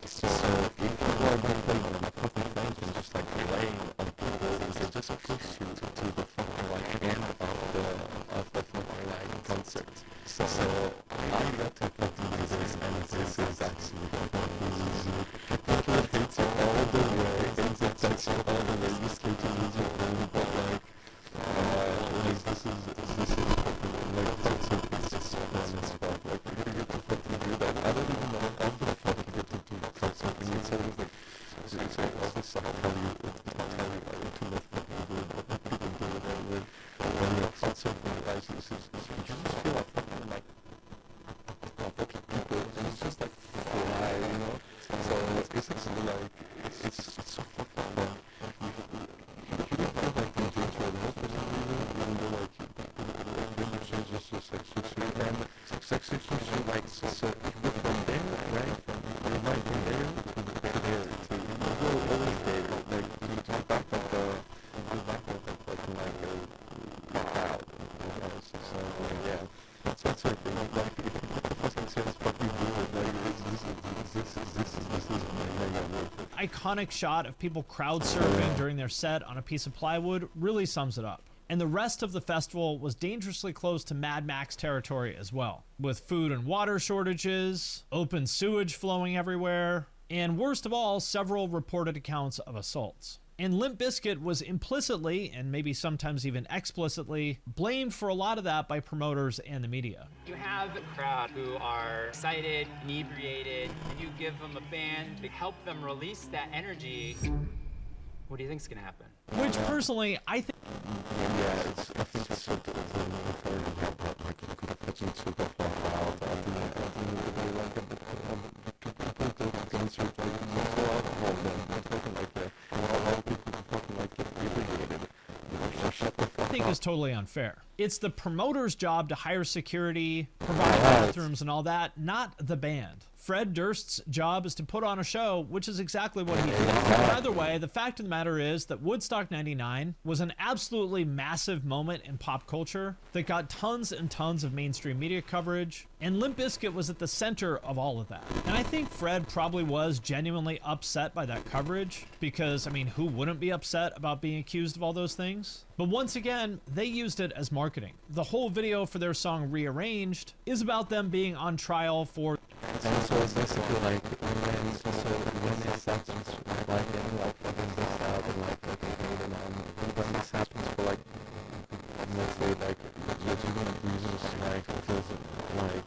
Speaker 11: so if people are not playing on the fucking things and just like playing on people, they just push you to the fucking like end of the fucking like concert. So I got to fucking do this, and this is actually fucking easy. People hate you all the way, and they touch you all the way. You scared to lose your phone, but like this is like concert is just fun as fuck. Like you get to fucking do that. I don't even know how the fuck you get to do concert. It's always like all this stuff tell you to let fucking do it, but people do it when you're concert. You just feel like fucking like fucking people. It's just like fly, you know. So it's actually like it's so fucking fun. You don't feel like you're doing for the most part, even though like when you say just like sushi and sushi like so you go from there, right? From your mind from there to there to you go always there, like you talk back of the crowd, you know. So yeah, that's what sort of thing. Like if you put the fucking sense, fuck you do it. Like this is mega worth it.
Speaker 7: Iconic shot of people crowd surfing during their set on a piece of plywood really sums it up. And the rest of the festival was dangerously close to Mad Max territory as well, with food and water shortages, open sewage flowing everywhere, and worst of all, several reported accounts of assaults. And Limp Bizkit was implicitly, and maybe sometimes even explicitly, blamed for a lot of that by promoters and the media.
Speaker 8: You have a crowd who are excited, inebriated, and you give them a band to help them release that energy. What do you think's gonna happen?
Speaker 7: Which personally, I think...
Speaker 11: Yeah, I think it's so good to like you could have put into the crowd. I think like people going through like more alcohol than fucking like that. A lot of people fucking like get inebriated.
Speaker 7: I think is totally unfair. It's the promoter's job to hire security, provide bathrooms and all that, not the band. Fred Durst's job is to put on a show, which is exactly what he did. But either way, the fact of the matter is that Woodstock 99 was an absolutely massive moment in pop culture that got tons and tons of mainstream media coverage, and Limp Bizkit was at the center of all of that. And I think Fred probably was genuinely upset by that coverage, because, I mean, who wouldn't be upset about being accused of all those things? But once again, they used it as marketing. The whole video for their song Rearranged is about them being on trial for...
Speaker 11: And so it's basically like when this happens, like in like fucking this out and like when this happens for like let's say like legitimate reasons, like because like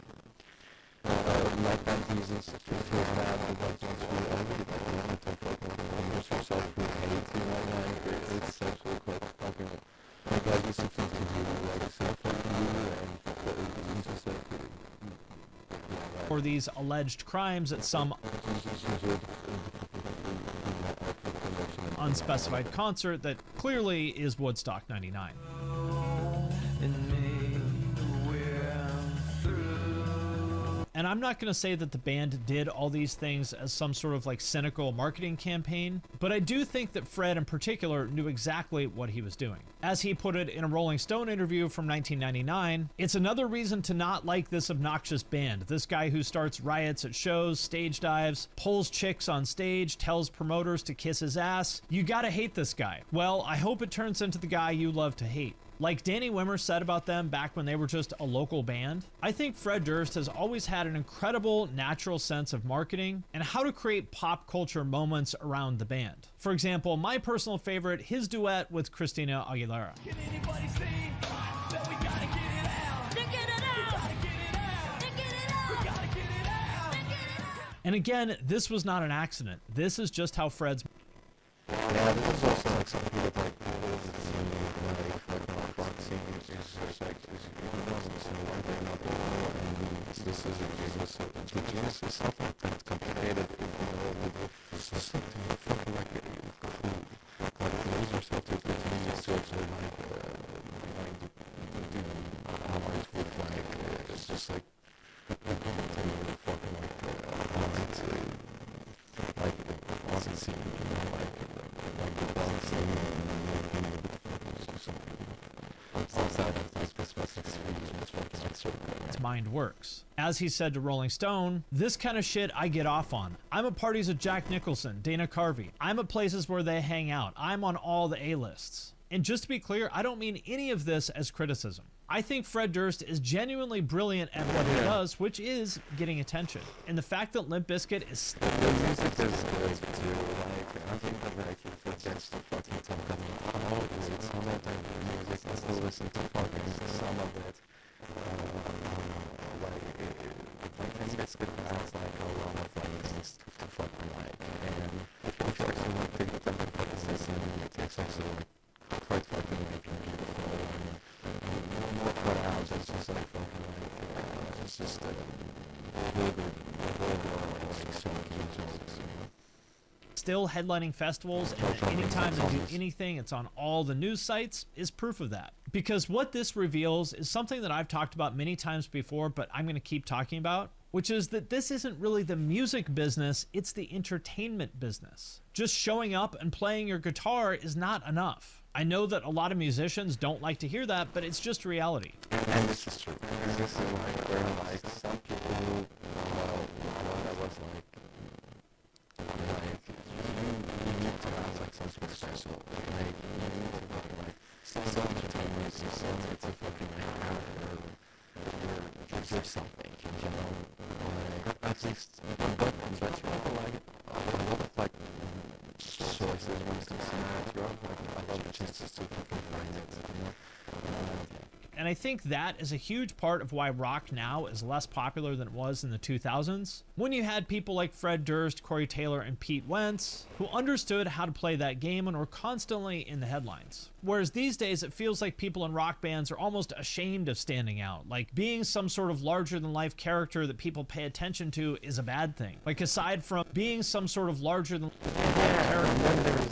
Speaker 11: bad reasons to feel bad about things you already like to fucking immerse yourself with hate, you know, like it's actually quite fucking like I used to think to do like self fucking you and just like
Speaker 7: for these alleged crimes at some unspecified concert that clearly is Woodstock 99. And I'm not going to say that the band did all these things as some sort of like cynical marketing campaign, but I do think that Fred in particular knew exactly what he was doing. As he put it in a Rolling Stone interview from 1999, it's another reason to not like this obnoxious band. This guy who starts riots at shows, stage dives, pulls chicks on stage, tells promoters to kiss his ass. You gotta hate this guy. Well, I hope it turns into the guy you love to hate. Like Danny Wimmer said about them back when they were just a local band, I think Fred Durst has always had an incredible natural sense of marketing and how to create pop culture moments around the band. For example, my personal favorite, his duet with Christina Aguilera.
Speaker 14: Can anybody see that we gotta get it out? Get it out! Get it out! We gotta get it out!
Speaker 7: And again, this was not an accident. This is just how Fred's...
Speaker 11: Yeah, this is also like something that like this is the Genesis, stuff like that, complicated, something fucking like cool. Like, lose yourself to it, and just to actually, how it would, it's just like, fucking, awesome scene, like the bouncing,
Speaker 7: Its mind works. As he said to Rolling Stone, "This kind of shit I get off on. I'm at parties with Jack Nicholson, Dana Carvey. I'm at places where they hang out. I'm on all the A-lists." And just to be clear, I don't mean any of this as criticism. I think Fred Durst is genuinely brilliant at what he does, which is getting attention. And the fact that Limp Bizkit is
Speaker 11: the music is good too. Like, I think that he forgets to fucking talk about it. Some of the music I still listen to fucking some of it. Like Limp Bizkit has like a lot of things to fucking like. And if you actually like take the time to fucking listen, it's actually like quite fucking like beautiful. What else? It's just like fucking like it's just really good, like so
Speaker 7: still headlining festivals, and that anytime they do anything, it's on all the news sites, is proof of that. Because what this reveals is something that I've talked about many times before, but I'm going to keep talking about, which is that this isn't really the music business, it's the entertainment business. Just showing up and playing your guitar is not enough. I know that a lot of musicians don't like to hear that, but it's just reality.
Speaker 11: And this is true. This is like where like some people who that was like you need to have like something special. Like you need to like some entertainment, something to fucking like you're something, you know. Like at least but you know like a lot of like choices when it comes to rock, like I love the chances to fucking find it, you know.
Speaker 7: And I think that is a huge part of why rock now is less popular than it was in the 2000s, when you had people like Fred Durst, Corey Taylor, and Pete Wentz, who understood how to play that game and were constantly in the headlines. Whereas these days, it feels like people in rock bands are almost ashamed of standing out. Like, being some sort of larger-than-life character that people pay attention to is a bad thing. Like, aside from being some sort of larger-than-life character...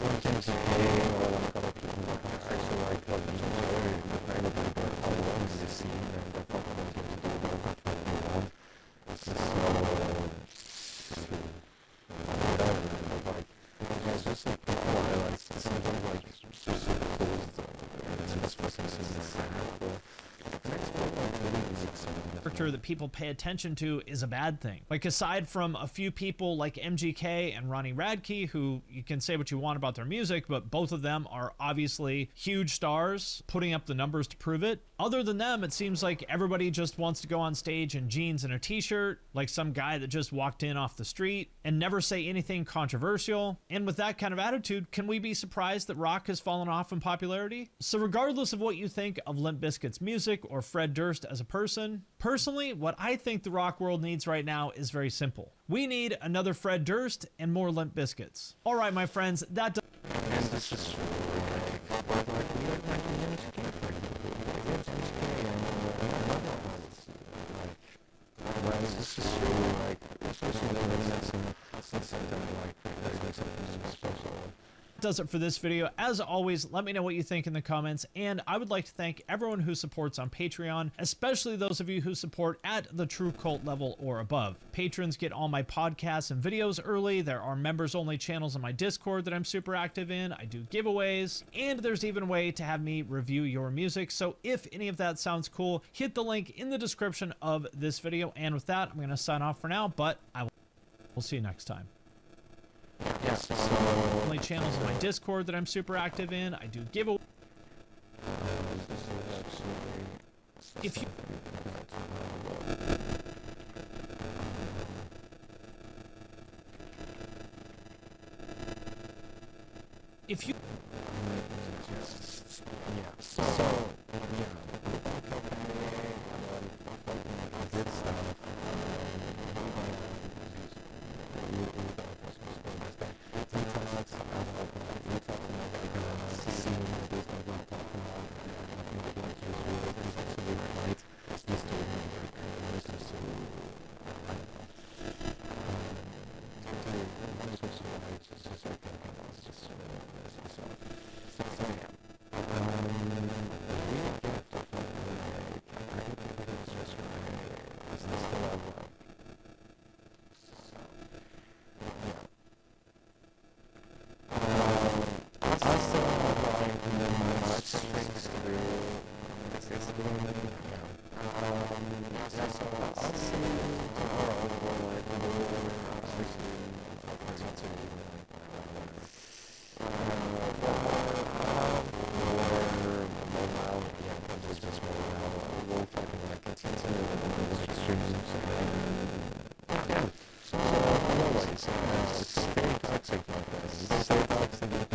Speaker 7: that people pay attention to is a bad thing. Like, aside from a few people like MGK and Ronnie Radke, who you can say what you want about their music, but both of them are obviously huge stars, putting up the numbers to prove it. Other than them, it seems like everybody just wants to go on stage in jeans and a t-shirt, like some guy that just walked in off the street, and never say anything controversial. And with that kind of attitude, can we be surprised that rock has fallen off in popularity? So regardless of what you think of Limp Bizkit's music or Fred Durst as a person, personally, what I think the rock world needs right now is very simple. We need another Fred Durst and more Limp Bizkits. All right, my friends, that does... does it for this video. As always, let me know what you think in the comments, and I would like to thank everyone who supports on Patreon, especially those of you who support at the True Cult level or above. Patrons get all my podcasts and videos early, there are members only channels on my Discord that I'm super active in, I do giveaways, and there's even a way to have me review your music. So if any of that sounds cool, hit the link in the description of this video. And with that, I'm going to sign off for now, but we'll see you next time.
Speaker 11: Yes.
Speaker 7: Only channels in my Discord that I'm super active in. I do giveaways. If you
Speaker 11: It's very toxic. It's so toxic.